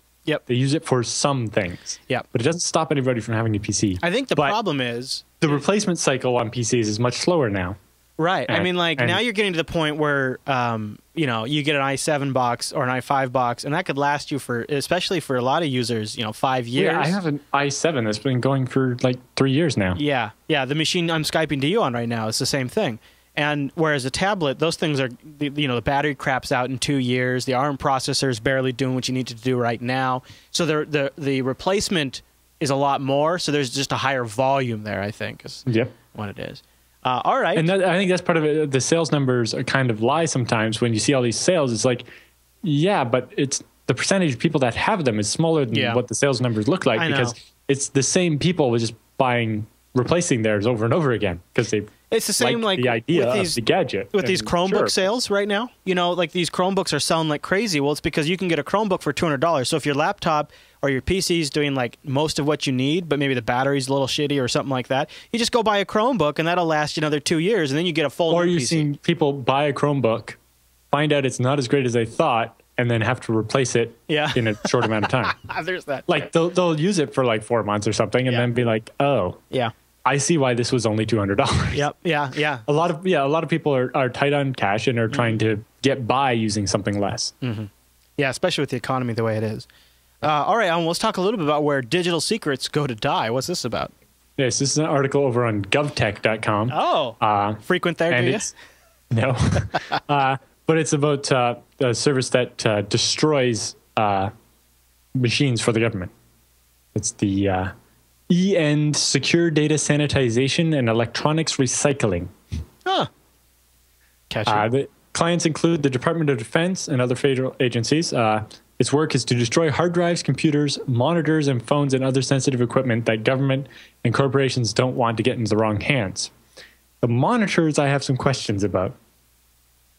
They use it for some things. Yep. But it doesn't stop anybody from having a PC. I think the problem is the replacement cycle on PCs is much slower now. Right. I mean, now you're getting to the point where, you get an i7 box or an i5 box, and that could last you especially for a lot of users, 5 years. Yeah, I have an i7 that's been going for like 3 years now. Yeah. Yeah. The machine I'm Skyping to you on right now is the same thing. And whereas a tablet, those things are, the battery craps out in 2 years. The ARM processor is barely doing what you need to do right now. So the replacement is a lot more. So there's just a higher volume there, I think, is what it is. All right. And I think that's part of it. The sales numbers are kind of lie sometimes when you see all these sales. It's like, yeah, but it's the percentage of people that have them is smaller than what the sales numbers look like because it's the same people with just replacing theirs over and over again because it's the same like the idea of the gadget. With these Chromebook sales right now, like these Chromebooks are selling like crazy. Well, it's because you can get a Chromebook for $200. So if your laptop or your PC is doing like most of what you need, but maybe the battery's a little shitty or something like that, you just go buy a Chromebook and that'll last you another 2 years, and then you get a full. Or you've seen people buy a Chromebook, find out it's not as great as they thought, and then have to replace it in a short amount of time. There's that. Like they'll use it for like 4 months or something, and then be like, oh, yeah. I see why this was only $200. Yep. Yeah. A lot of people are tight on cash and are trying to get by using something less. Mm-hmm. Yeah, especially with the economy the way it is. All right, Alan, let's talk a little bit about where digital secrets go to die. What's this about? Yes, this is an article over on govtech.com. Oh, frequent there, do you? No. But it's about a service that destroys machines for the government. It's the E-End Secure Data Sanitization and Electronics Recycling. Catchy. The clients include the Department of Defense and other federal agencies. Its work is to destroy hard drives, computers, monitors, and phones and other sensitive equipment that government and corporations don't want to get into the wrong hands. The monitors I have some questions about.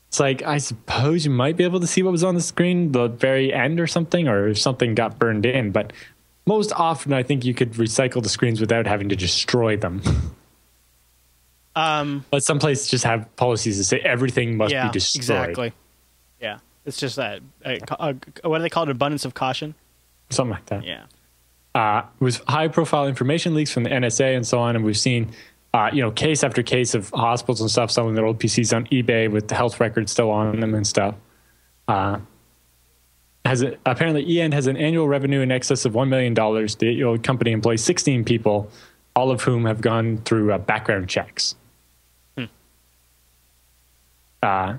It's like, I suppose you might be able to see what was on the screen, the very end or something, or if something got burned in, but most often I think you could recycle the screens without having to destroy them. But some places just have policies that say everything must be destroyed. Exactly. Yeah. It's just that, what do they call it, abundance of caution? Something like that. Yeah. It was high-profile information leaks from the NSA and so on, and we've seen, case after case of hospitals and stuff selling their old PCs on eBay with the health records still on them and stuff. Apparently, E-End has an annual revenue in excess of $1 million. The company employs 16 people, all of whom have gone through background checks. But,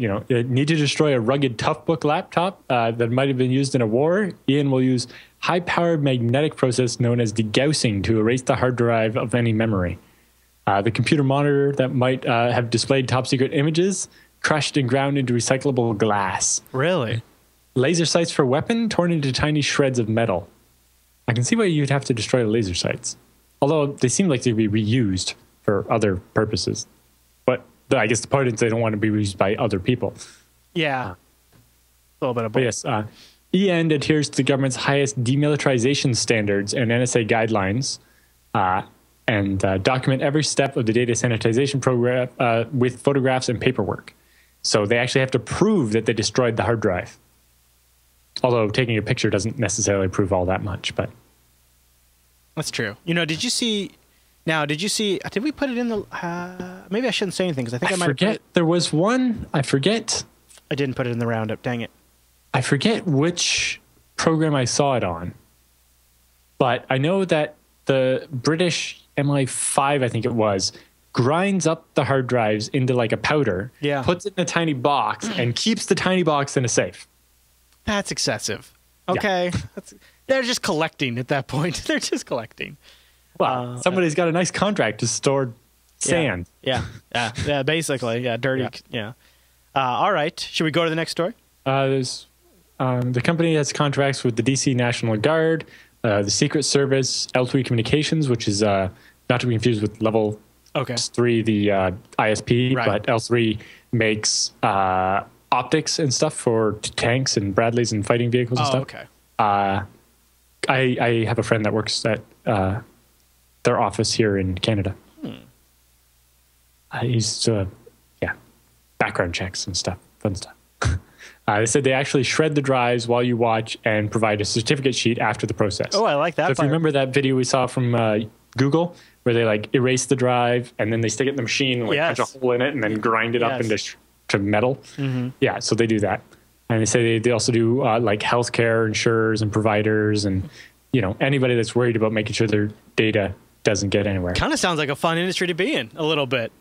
it need to destroy a rugged Toughbook laptop that might have been used in a war. E-End will use high-powered magnetic process known as degaussing to erase the hard drive of any memory. The computer monitor that might have displayed top-secret images crushed and ground into recyclable glass. Really? Laser sights for weapon torn into tiny shreds of metal. I can see why you'd have to destroy the laser sights. Although they seem like they'd be reused for other purposes. But I guess the point is they don't want to be reused by other people. Yeah. A little bit of both. Yes. E-End adheres to the government's highest demilitarization standards and NSA guidelines and document every step of the data sanitization program with photographs and paperwork. So they actually have to prove that they destroyed the hard drive. Although taking a picture doesn't necessarily prove all that much, but that's true. Did you see? Did we put it in the? Maybe I shouldn't say anything because I think I might forget. There was one. I forget. I didn't put it in the roundup. Dang it! I forget which program I saw it on, but I know that the British MI5, I think it was, grinds up the hard drives into like a powder, puts it in a tiny box, and keeps the tiny box in a safe. That's excessive. Okay. Yeah. They're just collecting at that point. They're just collecting. Well, somebody's got a nice contract to store sand. Yeah, basically. Yeah, dirty. Yeah. All right. Should we go to the next story? The company has contracts with the DC National Guard, the Secret Service, L3 Communications, which is not to be confused with Level 3, the ISP, but L3 makes optics and stuff for tanks and Bradleys and fighting vehicles and stuff. Okay. I have a friend that works at their office here in Canada. He's background checks and stuff, fun stuff. They said they actually shred the drives while you watch and provide a certificate sheet after the process. Oh, I like that. So if you remember that video we saw from Google, where they like erase the drive and then they stick it in the machine and like punch a hole in it and then grind it up into to metal. Yeah, so they do that. And they say they also do like healthcare insurers and providers and anybody that's worried about making sure their data doesn't get anywhere. Kind of sounds like a fun industry to be in a little bit.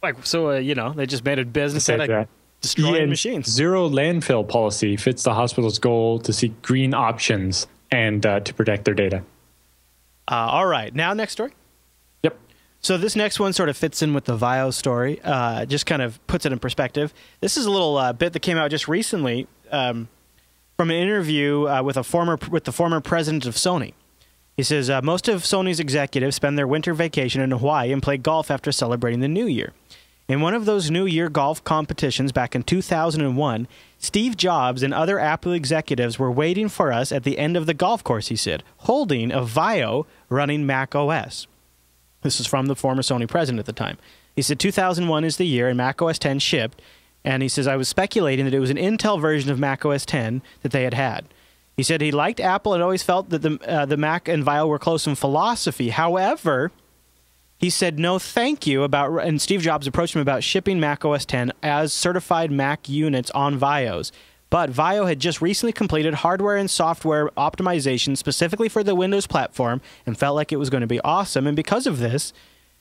Like so, they just made a business out of destroying machines. Zero landfill policy fits the hospital's goal to seek green options and to protect their data. All right, now next story. Yep. So this next one sort of fits in with the VIO story. Just kind of puts it in perspective. This is a little bit that came out just recently from an interview with the former president of Sony. He says most of Sony's executives spend their winter vacation in Hawaii and play golf after celebrating the New Year. In one of those New Year golf competitions back in 2001, Steve Jobs and other Apple executives were waiting for us at the end of the golf course, he said, holding a VIO running Mac OS. This is from the former Sony president at the time. He said 2001 is the year and Mac OS X shipped, and he says, I was speculating that it was an Intel version of Mac OS X that they had. He said he liked Apple and always felt that the Mac and VIO were close in philosophy. However, he said no thank you and Steve Jobs approached him about shipping Mac OS X as certified Mac units on VIOs. But VIO had just recently completed hardware and software optimization specifically for the Windows platform and felt like it was going to be awesome. And because of this,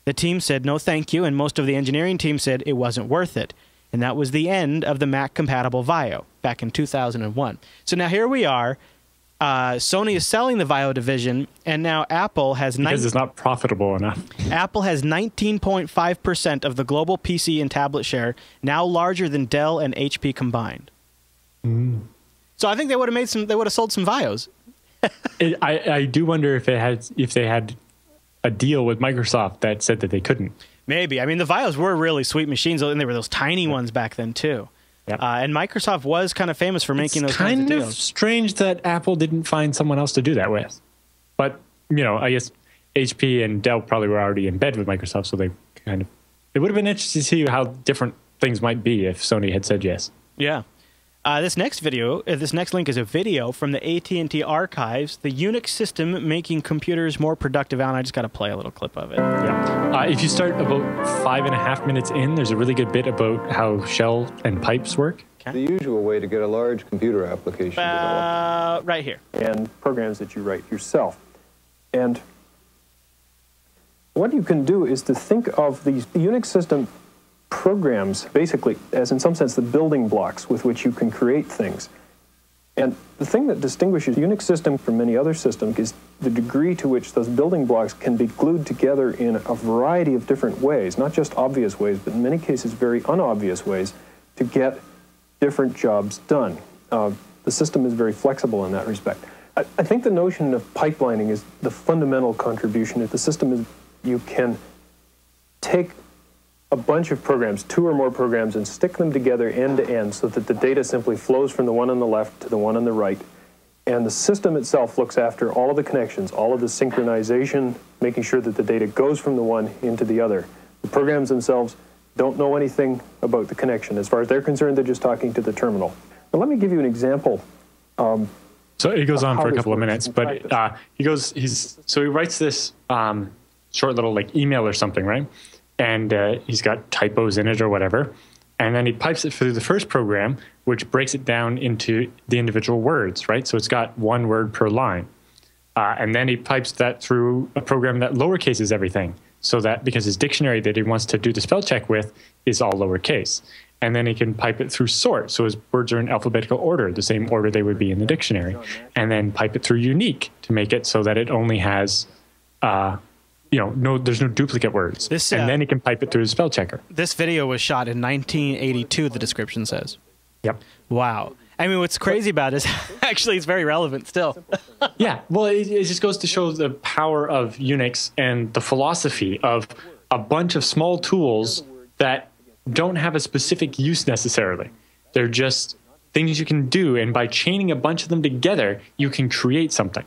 the team said no thank you, and most of the engineering team said it wasn't worth it. And that was the end of the Mac-compatible VIO back in 2001. So now here we are. Sony is selling the VIO division, and now Apple has... Because it's not profitable enough. Apple has 19.5% of the global PC and tablet share, now larger than Dell and HP combined. So I think they would have sold some VIOs. I do wonder if they had a deal with Microsoft that said that they couldn't. Maybe. I mean, the VIOs were really sweet machines, and they were those tiny ones back then, too. Yep. And Microsoft was kind of famous for making those kinds of deals. It's kind of strange that Apple didn't find someone else to do that with. But, I guess HP and Dell probably were already in bed with Microsoft, so it would have been interesting to see how different things might be if Sony had said yes. Yeah. This next link is a video from the AT&T archives, the Unix system making computers more productive. Alan, I just got to play a little clip of it. Yeah. If you start about 5.5 minutes in, there's a really good bit about how shell and pipes work. The usual way to get a large computer application developed. Right here. And programs that you write yourself. And what you can do is to think of these Unix system programs basically as, in some sense, the building blocks with which you can create things. And the thing that distinguishes Unix system from many other systems is the degree to which those building blocks can be glued together in a variety of different ways, not just obvious ways, but in many cases very unobvious ways to get different jobs done. The system is very flexible in that respect. I think the notion of pipelining is the fundamental contribution. If the system is, you can take a bunch of programs, 2 or more programs, and stick them together end to end so that the data simply flows from the one on the left to the one on the right. And the system itself looks after all of the connections, all of the synchronization, making sure that the data goes from the one into the other. The programs themselves don't know anything about the connection. As far as they're concerned, they're just talking to the terminal. Now, let me give you an example. So he goes on for a couple of minutes, but he writes this short little email or something, right? And he's got typos in it or whatever. And then he pipes it through the first program, which breaks it down into the individual words, right? So it's got 1 word per line. And then he pipes that through a program that lowercases everything, so that because his dictionary that he wants to do the spell check with is all lowercase. And then he can pipe it through sort, so his words are in alphabetical order, the same order they would be in the dictionary. And then pipe it through unique to make it so that it only has, there's no duplicate words. And then he can pipe it through the spell checker. This video was shot in 1982, the description says. Yep. Wow. I mean, what's crazy about it is actually it's very relevant still. Yeah, well, it just goes to show the power of Unix and the philosophy of a bunch of small tools that don't have a specific use necessarily. They're just things you can do, and by chaining a bunch of them together, you can create something.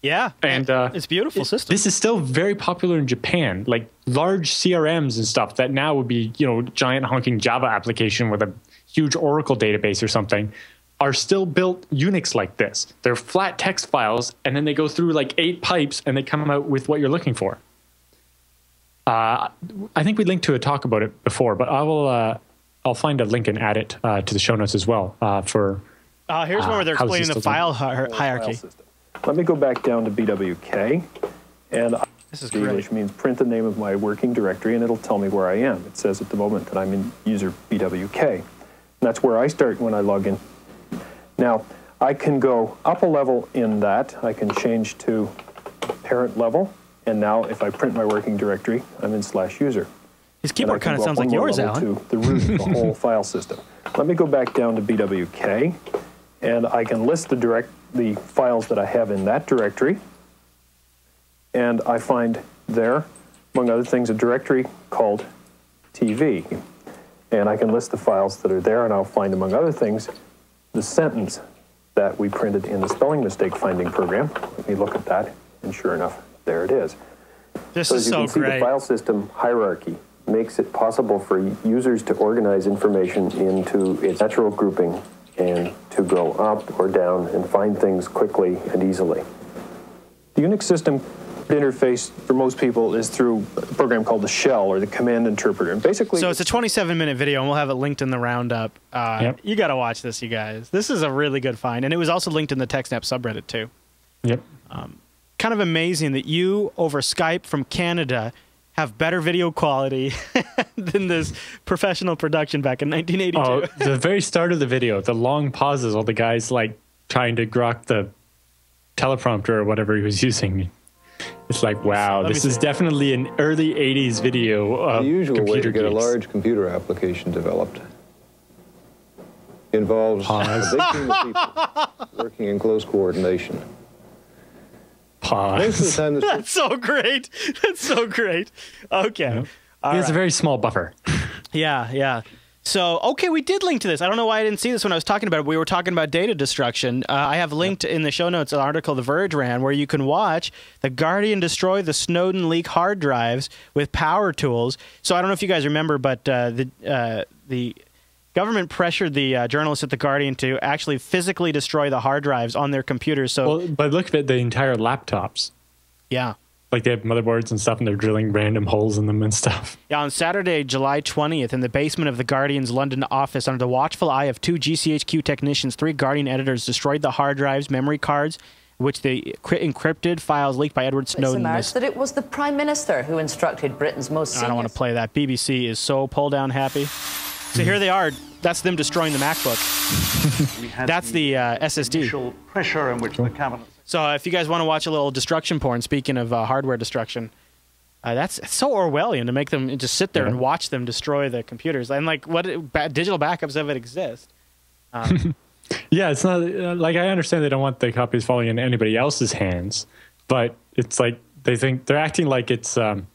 Yeah, and it's a beautiful system. This is still very popular in Japan, like large CRMs and stuff that now would be, giant honking Java application with a huge Oracle database or something, are still built Unix like this. They're flat text files, and then they go through like 8 pipes, and they come out with what you're looking for. I think we linked to a talk about it before, but I'll find a link and add it to the show notes as well. Here's one where they're explaining the file hierarchy. Let me go back down to BWK, and this is great. Which means print the name of my working directory, and it'll tell me where I am. It says at the moment that I'm in user BWK. And that's where I start when I log in. Now, I can go up a level in that. I can change to parent level, and now if I print my working directory, I'm in /user. His keyboard kind of sounds like yours, Alan. To the root of the whole file system. Let me go back down to BWK, and I can list the files that I have in that directory, and I find there, among other things, a directory called TV. And I can list the files that are there, and I'll find, among other things, the sentence that we printed in the spelling mistake finding program. Let me look at that, and sure enough, there it is. This is so great. As you can see, the file system hierarchy makes it possible for users to organize information into its natural grouping and to go up or down and find things quickly and easily. The Unix system interface for most people is through a program called the shell, or the command interpreter. And basically, so it's a 27-minute video, and we'll have it linked in the roundup. Yep. You got to watch this, you guys. This is a really good find, and it was also linked in the TechSNAP subreddit too. Yep. Kind of amazing that you, over Skype from Canada, have better video quality than this professional production back in 1982. Oh, the very start of the video, the long pauses, all the guys like trying to grok the teleprompter or whatever he was using. It's like, wow, this is definitely an early 80s video of the usual way to get a geeks. large computer application developed involves a big team of people working in close coordination. Most of the time, That's so great. That's so great. Okay. He has a very small buffer. Yeah. So, okay, we did link to this. I don't know why I didn't see this when I was talking about it. We were talking about data destruction. I have linked in the show notes an article The Verge ran where you can watch the Guardian destroy the Snowden leak hard drives with power tools. So I don't know if you guys remember, but the government pressured the journalists at the Guardian to actually physically destroy the hard drives on their computers. So, Well, but look at the entire laptops. yeah. Like they have motherboards and stuff, and they're drilling random holes in them and stuff. Yeah, on Saturday, July 20th, in the basement of the Guardian's London office, under the watchful eye of 2 GCHQ technicians, 3 Guardian editors destroyed the hard drives, memory cards, which the encrypted files leaked by Edward Snowden. It's emerged that it was the Prime Minister who instructed Britain's most senior... I don't want to play that. BBC is so pull-down happy. So here they are. That's them destroying the MacBook. That's the SSD. Pressure in which the cabinet... So if you guys want to watch a little destruction porn, speaking of hardware destruction, it's so Orwellian to make them just sit there and watch them destroy the computers. And like, what digital backups of it exist? Yeah, it's not like I understand they don't want the copies falling into anybody else's hands, but it's like they think they're acting like it's like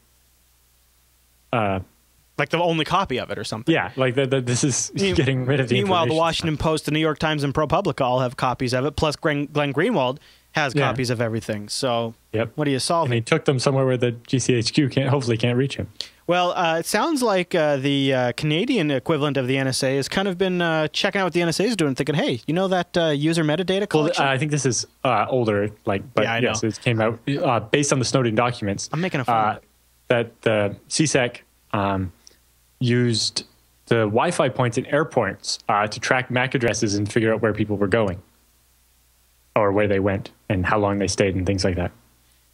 the only copy of it or something. Yeah, like this is getting rid of the Meanwhile, the information. Washington Post, the New York Times, and ProPublica all have copies of it. Plus, Glenn Greenwald has copies of everything. So, what are you solving? And he took them somewhere where the GCHQ hopefully can't reach him. Well, it sounds like the Canadian equivalent of the NSA has kind of been checking out what the NSA is doing, thinking, hey, you know that user metadata collection? Well, I think this is older, but yes, it came out based on the Snowden documents. I'm making a fun of it. That the CSEC used the Wi-Fi points in airports to track MAC addresses and figure out where people were going. or where they went and how long they stayed and things like that.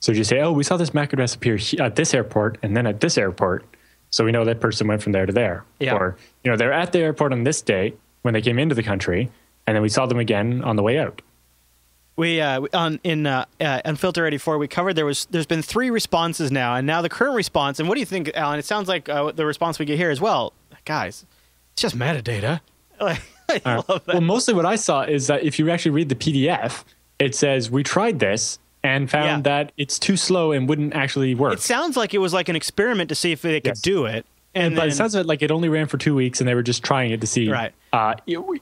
So you say, oh, we saw this MAC address appear at this airport and then at this airport. So we know that person went from there to there. Yeah. Or, they're at the airport on this day when they came into the country, and then we saw them again on the way out. We on Filter 84, we covered there's been 3 responses now, and now the current response. And what do you think, Alan? It sounds like the response we get here as well, guys. It's just metadata. I love that. Well, mostly what I saw is that if you actually read the PDF, it says we tried this and found that it's too slow and wouldn't actually work. It sounds like it was like an experiment to see if they could do it. But it sounds like it only ran for 2 weeks and they were just trying it to see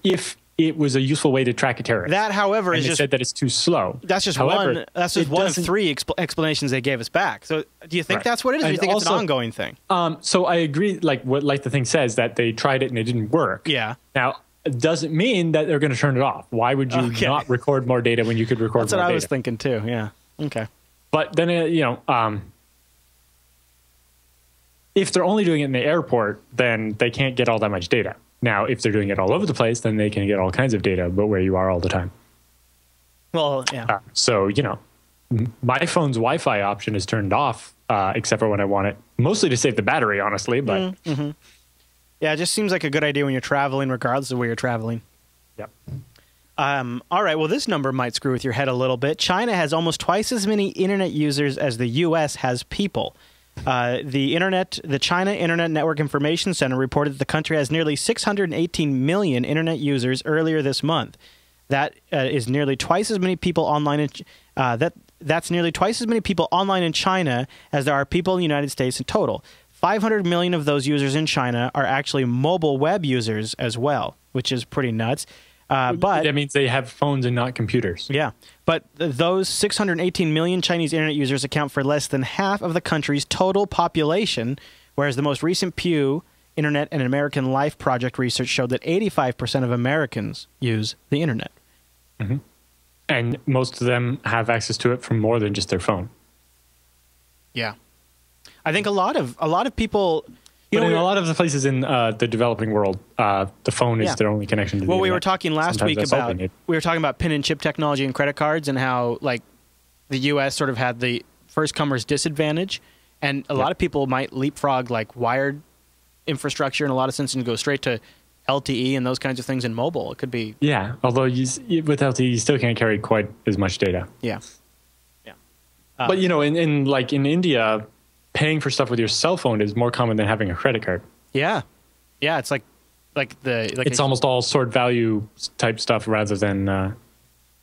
if it was a useful way to track a terrorist. That, however, and they said that it's too slow. That's just one of 3 explanations they gave us back. So do you think that's what it is? Or do you think it's an ongoing thing? So I agree, like the thing says, that they tried it and it didn't work. Yeah. Now, it doesn't mean that they're going to turn it off. Why would you not record more data when you could record more data? That's what I was thinking too, yeah. Okay. But then, if they're only doing it in the airport, then they can't get all that much data. Now, if they're doing it all over the place, then they can get all kinds of data about where you are all the time. Well, yeah. So, my phone's Wi-Fi option is turned off, except for when I want it, mostly to save the battery, honestly. But yeah, it just seems like a good idea when you're traveling, regardless of where you're traveling. Yep. All right, well, this number might screw with your head a little bit. China has almost twice as many internet users as the U.S. has people. The China Internet Network Information Center reported that the country has nearly 618 million internet users earlier this month. That is nearly twice as many people online. That's nearly twice as many people online in China as there are people in the United States in total. 500 million of those users in China are actually mobile web users as well, which is pretty nuts. But that means they have phones and not computers. Yeah, but those 618 million Chinese internet users account for less than half of the country's total population, whereas the most recent Pew Internet and American Life Project research showed that 85% of Americans use the internet. Mm-hmm. And most of them have access to it from more than just their phone. Yeah. I think a lot of people... But in a lot of the places in the developing world, the phone is their only connection to the internet. We were talking last week about pin and chip technology and credit cards and how like the U.S. sort of had the first comers disadvantage, and a lot of people might leapfrog like wired infrastructure in a lot of senses and go straight to LTE and those kinds of things in mobile. It could be although with LTE you still can't carry quite as much data. Yeah. But in India, paying for stuff with your cell phone is more common than having a credit card. Yeah, it's it's almost all stored value type stuff rather than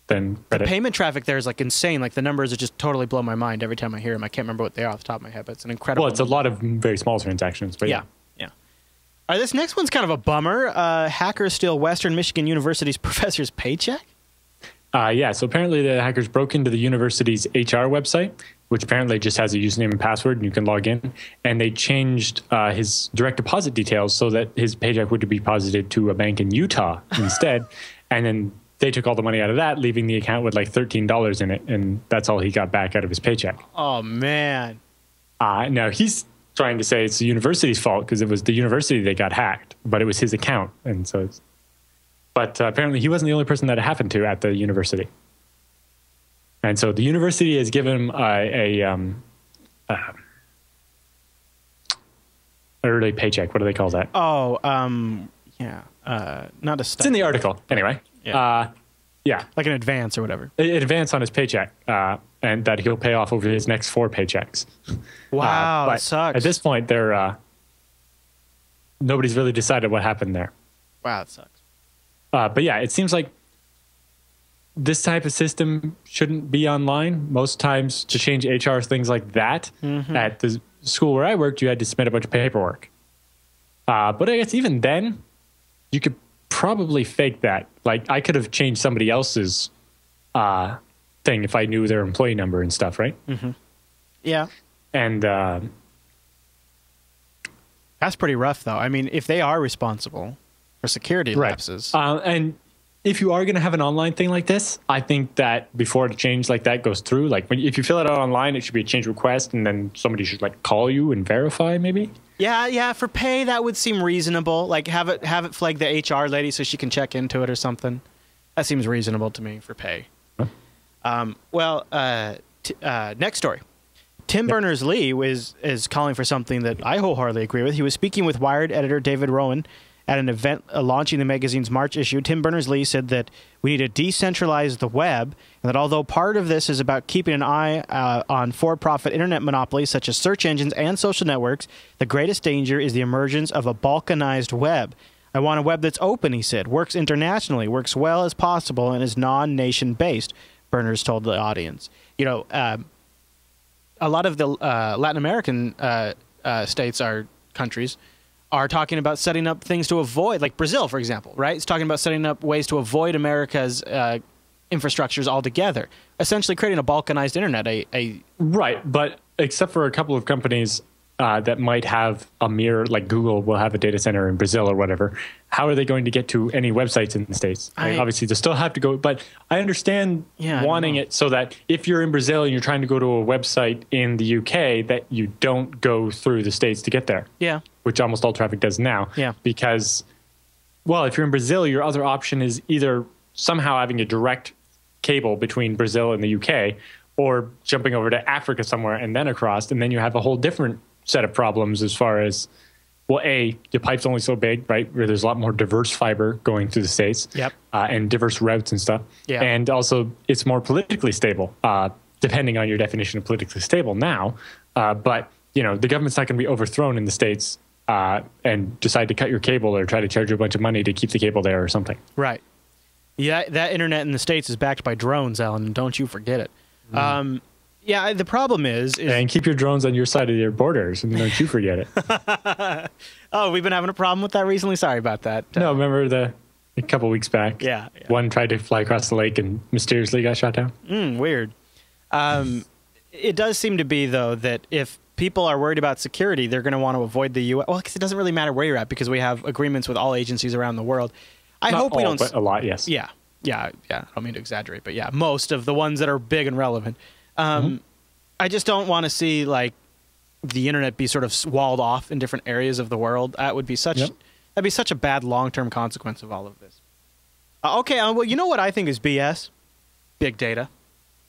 credit. The payment traffic there is like insane. Like the numbers are just totally blow my mind every time I hear them. I can't remember what they are off the top of my head, but it's an incredible. Well, it's a lot of very small transactions, but yeah. All right, this next one's kind of a bummer. Hackers steal Western Michigan University's professor's paycheck. So apparently the hackers broke into the university's HR website, which apparently just has a username and password, and you can log in. And they changed his direct deposit details so that his paycheck would be deposited to a bank in Utah instead. And then they took all the money out of that, leaving the account with like $13 in it, and that's all he got back out of his paycheck. Oh, man. Now, he's trying to say it's the university's fault because it was the university that got hacked, but it was his account. And so But apparently he wasn't the only person that it happened to at the university. And so the university has given him a early paycheck. What do they call that? Oh, not a stipend. It's in the article. Anyway. Like an advance or whatever. An advance on his paycheck, and that he'll pay off over his next 4 paychecks. Wow, that sucks. At this point, nobody's really decided what happened there. Wow, that sucks. But yeah, it seems like this type of system shouldn't be online. Most times to change HR, things like that. Mm-hmm. At the school where I worked, you had to submit a bunch of paperwork. But I guess even then, you could probably fake that. Like I could have changed somebody else's thing if I knew their employee number and stuff, right? Mm-hmm. Yeah. And that's pretty rough, though. I mean, if they are responsible for security lapses. And if you are going to have an online thing like this, I think that before a change like that goes through, like if you fill it out online, it should be a change request, and then somebody should like call you and verify, maybe. Yeah. For pay, that would seem reasonable. Like have it flag the HR lady so she can check into it or something. That seems reasonable to me for pay. Next story. Tim Berners-Lee is calling for something that I wholeheartedly agree with. He was speaking with Wired editor David Rowan at an event launching the magazine's March issue. Tim Berners-Lee said that we need to decentralize the web, and that although part of this is about keeping an eye on for-profit internet monopolies such as search engines and social networks, the greatest danger is the emergence of a balkanized web. I want a web that's open, he said, works internationally, works well as possible, and is non-nation based, Berners told the audience. You know, a lot of the Latin American countries are talking about setting up things to avoid, like Brazil, for example, right? It's talking about setting up ways to avoid America's infrastructures altogether, essentially creating a balkanized internet. Right, but except for a couple of companies that might have a mirror, like Google will have a data center in Brazil or whatever, how are they going to get to any websites in the States? Obviously, they still have to go, but I understand wanting it so that if you're in Brazil and you're trying to go to a website in the UK, that you don't go through the States to get there. Yeah. Which almost all traffic does now. Yeah. Because, well, if you're in Brazil, your other option is either somehow having a direct cable between Brazil and the UK, or jumping over to Africa somewhere and then across, and then you have a whole different set of problems as far as, well, your pipe's only so big, right? Where there's a lot more diverse fiber going through the States. Yep. And diverse routes and stuff. Yeah. And also, it's more politically stable, depending on your definition of politically stable now. But, you know, the government's not going to be overthrown in the States and decide to cut your cable or try to charge you a bunch of money to keep the cable there or something. Right. Yeah, that internet in the States is backed by drones, Alan. Don't you forget it. Yeah, the problem is... And keep your drones on your side of your borders, and don't you forget it. Oh, we've been having a problem with that recently? Sorry about that. No, remember a couple weeks back? Yeah. One tried to fly across the lake and mysteriously got shot down? Weird. It does seem to be, though, that if people are worried about security, they're going to want to avoid the U.S. Well, because it doesn't really matter where you're at, because we have agreements with all agencies around the world. I Not hope we all, don't... but a lot, yes. Yeah. I don't mean to exaggerate, but yeah, most of the ones that are big and relevant. I just don't want to see, like, the internet be sort of walled off in different areas of the world. That would be that'd be such a bad long-term consequence of all of this. Okay, well, you know what I think is BS? Big data.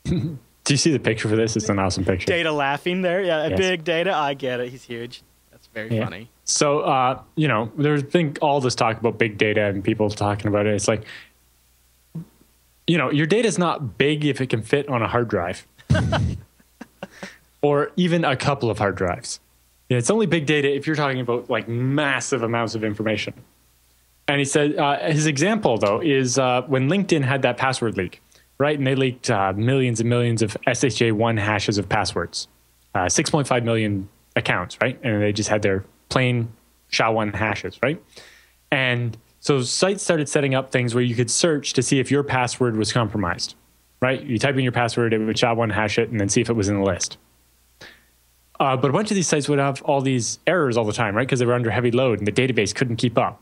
Do you see the picture for this? It's an awesome picture. Data laughing there. Yeah, yes. Big data. I get it. He's huge. That's very funny. So, you know, there's been all this talk about big data and people talking about it. It's like, you know, your data is not big if it can fit on a hard drive. Or even a couple of hard drives. Yeah, it's only big data if you're talking about like massive amounts of information. And he said his example, though, is when LinkedIn had that password leak, right? And they leaked millions and millions of SHA-1 hashes of passwords, 6.5 million accounts, right? And they just had their plain SHA-1 hashes, right? And so sites started setting up things where you could search to see if your password was compromised, right? You type in your password, it would SHA-1 hash it, and then see if it was in the list. But a bunch of these sites would have all these errors all the time, right? Because they were under heavy load and the database couldn't keep up,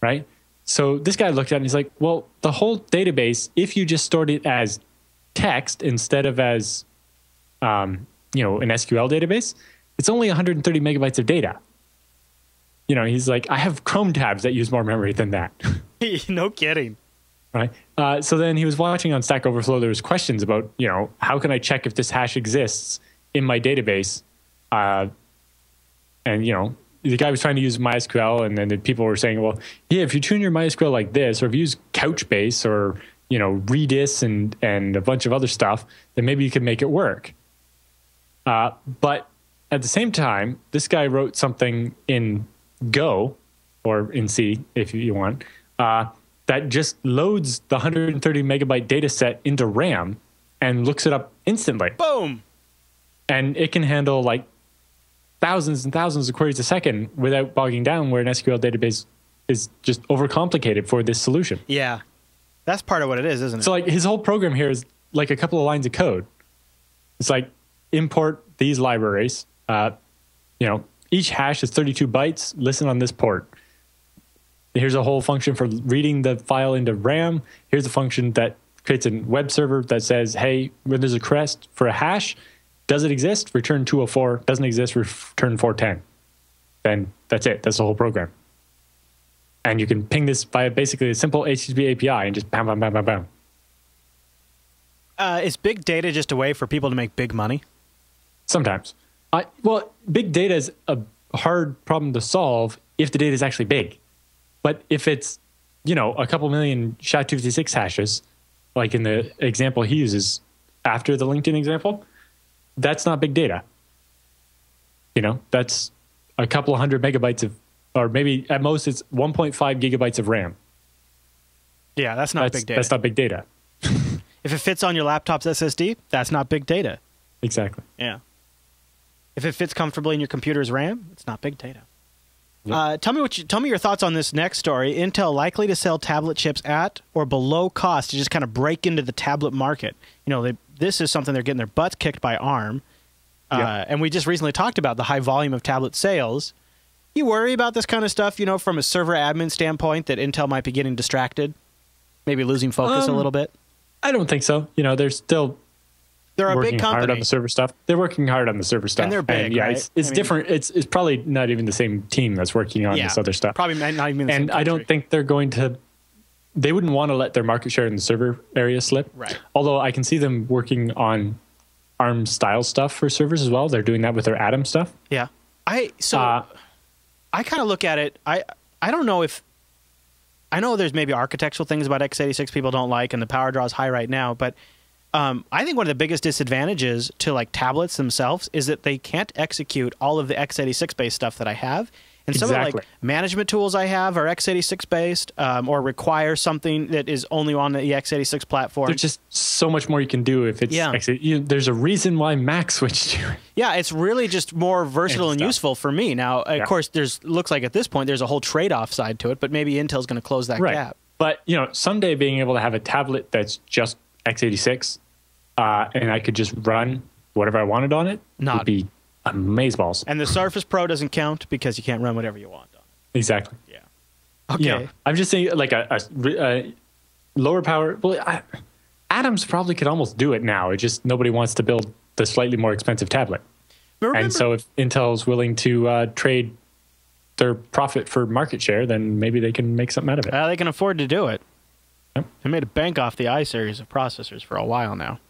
right? So this guy looked at it and he's like, well, the whole database, if you just stored it as text instead of as, you know, an SQL database, it's only 130 megabytes of data. You know, he's like, I have Chrome tabs that use more memory than that. No kidding. Right. So then he was watching on Stack Overflow. There was questions about, you know, how can I check if this hash exists in my database? And, you know, the guy was trying to use MySQL, and then the people were saying, well, yeah, if you tune your MySQL like this, or if you use Couchbase or, you know, Redis and a bunch of other stuff, then maybe you can make it work. But at the same time, this guy wrote something in Go, or in C, if you want, that just loads the 130 megabyte data set into RAM and looks it up instantly. Boom! And it can handle like thousands and thousands of queries a second without bogging down, where an SQL database is just overcomplicated for this solution. Yeah. That's part of what it is, isn't it? So like his whole program here is like a couple of lines of code. It's like import these libraries. You know, each hash is 32 bytes. Listen on this port. Here's a whole function for reading the file into RAM. Here's a function that creates a web server that says, hey, when there's a request for a hash, does it exist? Return 204. Doesn't exist? Return 410. Then that's it. That's the whole program. And you can ping this via basically a simple HTTP API and just bam, bam, bam, bam, bam. Is big data just a way for people to make big money? Sometimes. Well, big data is a hard problem to solve if the data is actually big. But if it's, a couple million SHA-256 hashes, like in the example he uses after the LinkedIn example, that's not big data. That's a couple 100 megabytes of, or maybe at most it's 1.5 gigabytes of RAM. Yeah, that's not big data. That's not big data. If it fits on your laptop's SSD, that's not big data. Exactly. Yeah. If it fits comfortably in your computer's RAM, it's not big data. Yep. Tell me your thoughts on this next story. Intel likely to sell tablet chips at or below cost to just kind of break into the tablet market. This is something they're getting their butts kicked by ARM. Yep. And we just recently talked about the high volume of tablet sales. You worry about this kind of stuff, from a server admin standpoint, that Intel might be getting distracted, maybe losing focus a little bit? I don't think so. They're a working big company. hard on the server stuff. They're working hard on the server stuff. And they're big, yeah, right? It's different. It's probably not even the same team that's working on this other stuff. Probably not even the same And I don't think they're going to... They wouldn't want to let their market share in the server area slip. Right. Although I can see them working on ARM-style stuff for servers as well. They're doing that with their Atom stuff. Yeah. I kind of look at it... I don't know if... I know there's maybe architectural things about x86 people don't like, and the power draw is high right now, but... I think one of the biggest disadvantages to tablets themselves is that they can't execute all of the x86 based stuff that I have. And some of the management tools I have are x86 based or require something that is only on the x86 platform. There's just so much more you can do if it's there's a reason why Mac switched to it. Yeah, it's really just more versatile and useful for me. Now, of course, looks like at this point there's a whole trade-off side to it, but maybe Intel's going to close that gap. But, someday being able to have a tablet that's just x86 and I could just run whatever I wanted on it would be amazeballs. And the Surface Pro doesn't count because you can't run whatever you want on it. Exactly. Yeah. Okay. I'm just saying a lower power... Well, Atoms probably could almost do it now. It just nobody wants to build the slightly more expensive tablet. And so if Intel's willing to trade their profit for market share, then maybe they can make something out of it. They can afford to do it. Yep. They made a bank off the i-series of processors for a while now.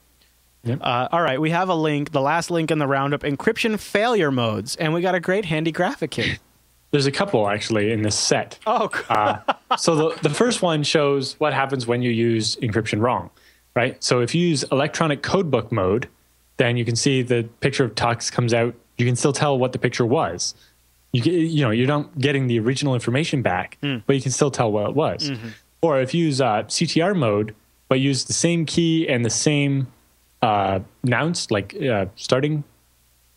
Yep. All right, we have a link, the last link in the roundup, encryption failure modes, and we got a great handy graphic here. There's a couple, actually, in this set. Oh, cool. So the first one shows what happens when you use encryption wrong, right? So if you use electronic codebook mode, then you can see the picture of tux comes out. You can still tell what the picture was. You're not getting the original information back, but you can still tell what it was. Mm-hmm. Or if you use CTR mode, but use the same key and the same nonce, starting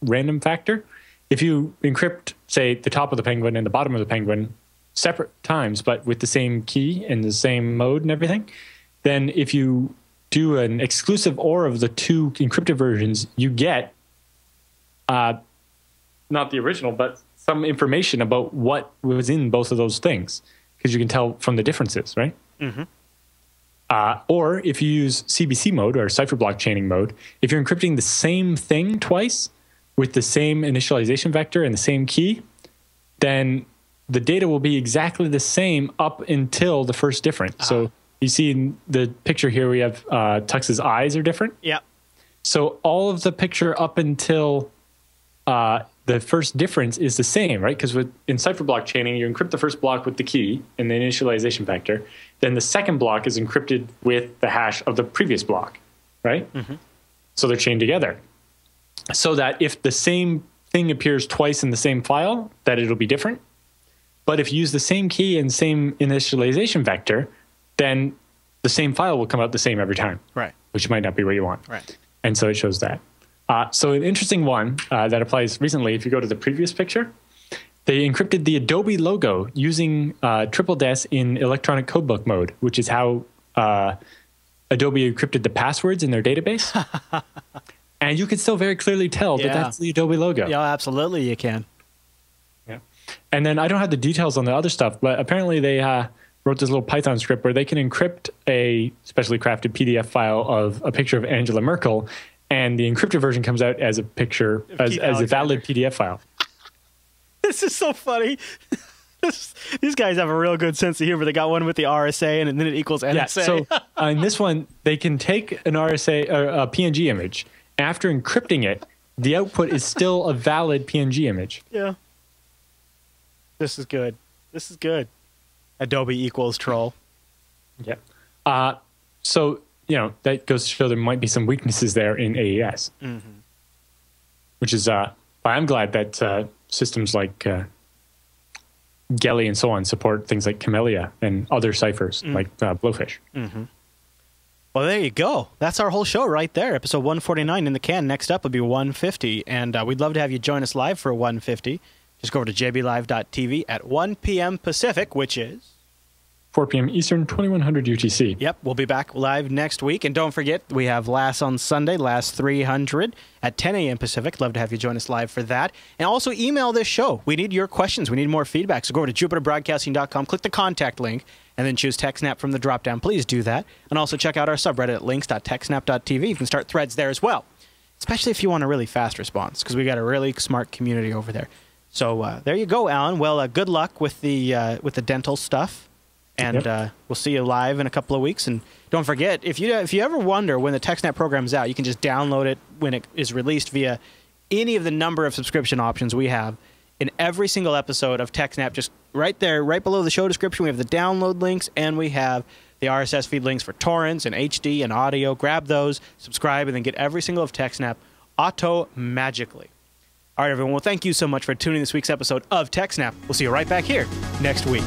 random factor. If you encrypt, say, the top of the penguin and the bottom of the penguin separate times, but with the same key and the same mode and everything, then if you do an exclusive OR of the two encrypted versions, you get not the original, but some information about what was in both of those things, because you can tell from the differences, right? Mm-hmm. Or if you use CBC mode or cipher block chaining mode, if you're encrypting the same thing twice with the same initialization vector and the same key, then the data will be exactly the same up until the first difference. So you see in the picture here, we have Tux's eyes are different. Yeah. So all of the picture up until the first difference is the same, right? Because in cipher block chaining, you encrypt the first block with the key and the initialization vector. Then the second block is encrypted with the hash of the previous block, right? Mm-hmm. So they're chained together. So that if the same thing appears twice in the same file, that it'll be different. But if you use the same key and same initialization vector, then the same file will come out the same every time, right? Which might not be what you want. Right. And so it shows that. So an interesting one that applies recently, if you go to the previous picture, they encrypted the Adobe logo using triple des in electronic codebook mode, which is how Adobe encrypted the passwords in their database. And you can still very clearly tell that that's the Adobe logo. Yeah, absolutely you can. Yeah. And then I don't have the details on the other stuff, but apparently they wrote this little Python script where they can encrypt a specially crafted PDF file of a picture of Angela Merkel, and the encrypted version comes out as a picture, as a valid PDF file. This is so funny. These guys have a real good sense of humor. They got one with the RSA and then it equals NSA. Yeah, so in this one, they can take an RSA or a PNG image. After encrypting it, the output is still a valid PNG image. Yeah. This is good. This is good. Adobe equals troll. Yep. So, that goes to show there might be some weaknesses there in AES. Mm-hmm. Which is why I'm glad that systems like Gelly and so on support things like Camellia and other ciphers like Blowfish. Mm-hmm. Well, there you go. That's our whole show right there. Episode 149 in the can. Next up will be 150. And we'd love to have you join us live for 150. Just go over to jblive.tv at 1 p.m. Pacific, which is 4 p.m. Eastern, 2100 UTC. Yep, we'll be back live next week. And don't forget, we have Last on Sunday, Last 300 at 10 a.m. Pacific. Love to have you join us live for that. And also email this show. We need your questions. We need more feedback. So go over to jupiterbroadcasting.com, click the contact link, and then choose TechSNAP from the drop-down. Please do that. And also check out our subreddit at links.techsnap.tv. You can start threads there as well, especially if you want a really fast response, because we got a really smart community over there. So there you go, Alan. Well, good luck with the dental stuff. And we'll see you live in a couple of weeks. And don't forget, if you ever wonder when the TechSNAP program is out, you can just download it when it is released via any of the number of subscription options we have. In every single episode of TechSNAP, just right there, right below the show description, we have the download links, and we have the RSS feed links for torrents and HD and audio. Grab those, subscribe, and then get every single of TechSNAP auto-magically. All right, everyone. Well, thank you so much for tuning in this week's episode of TechSNAP. We'll see you right back here next week.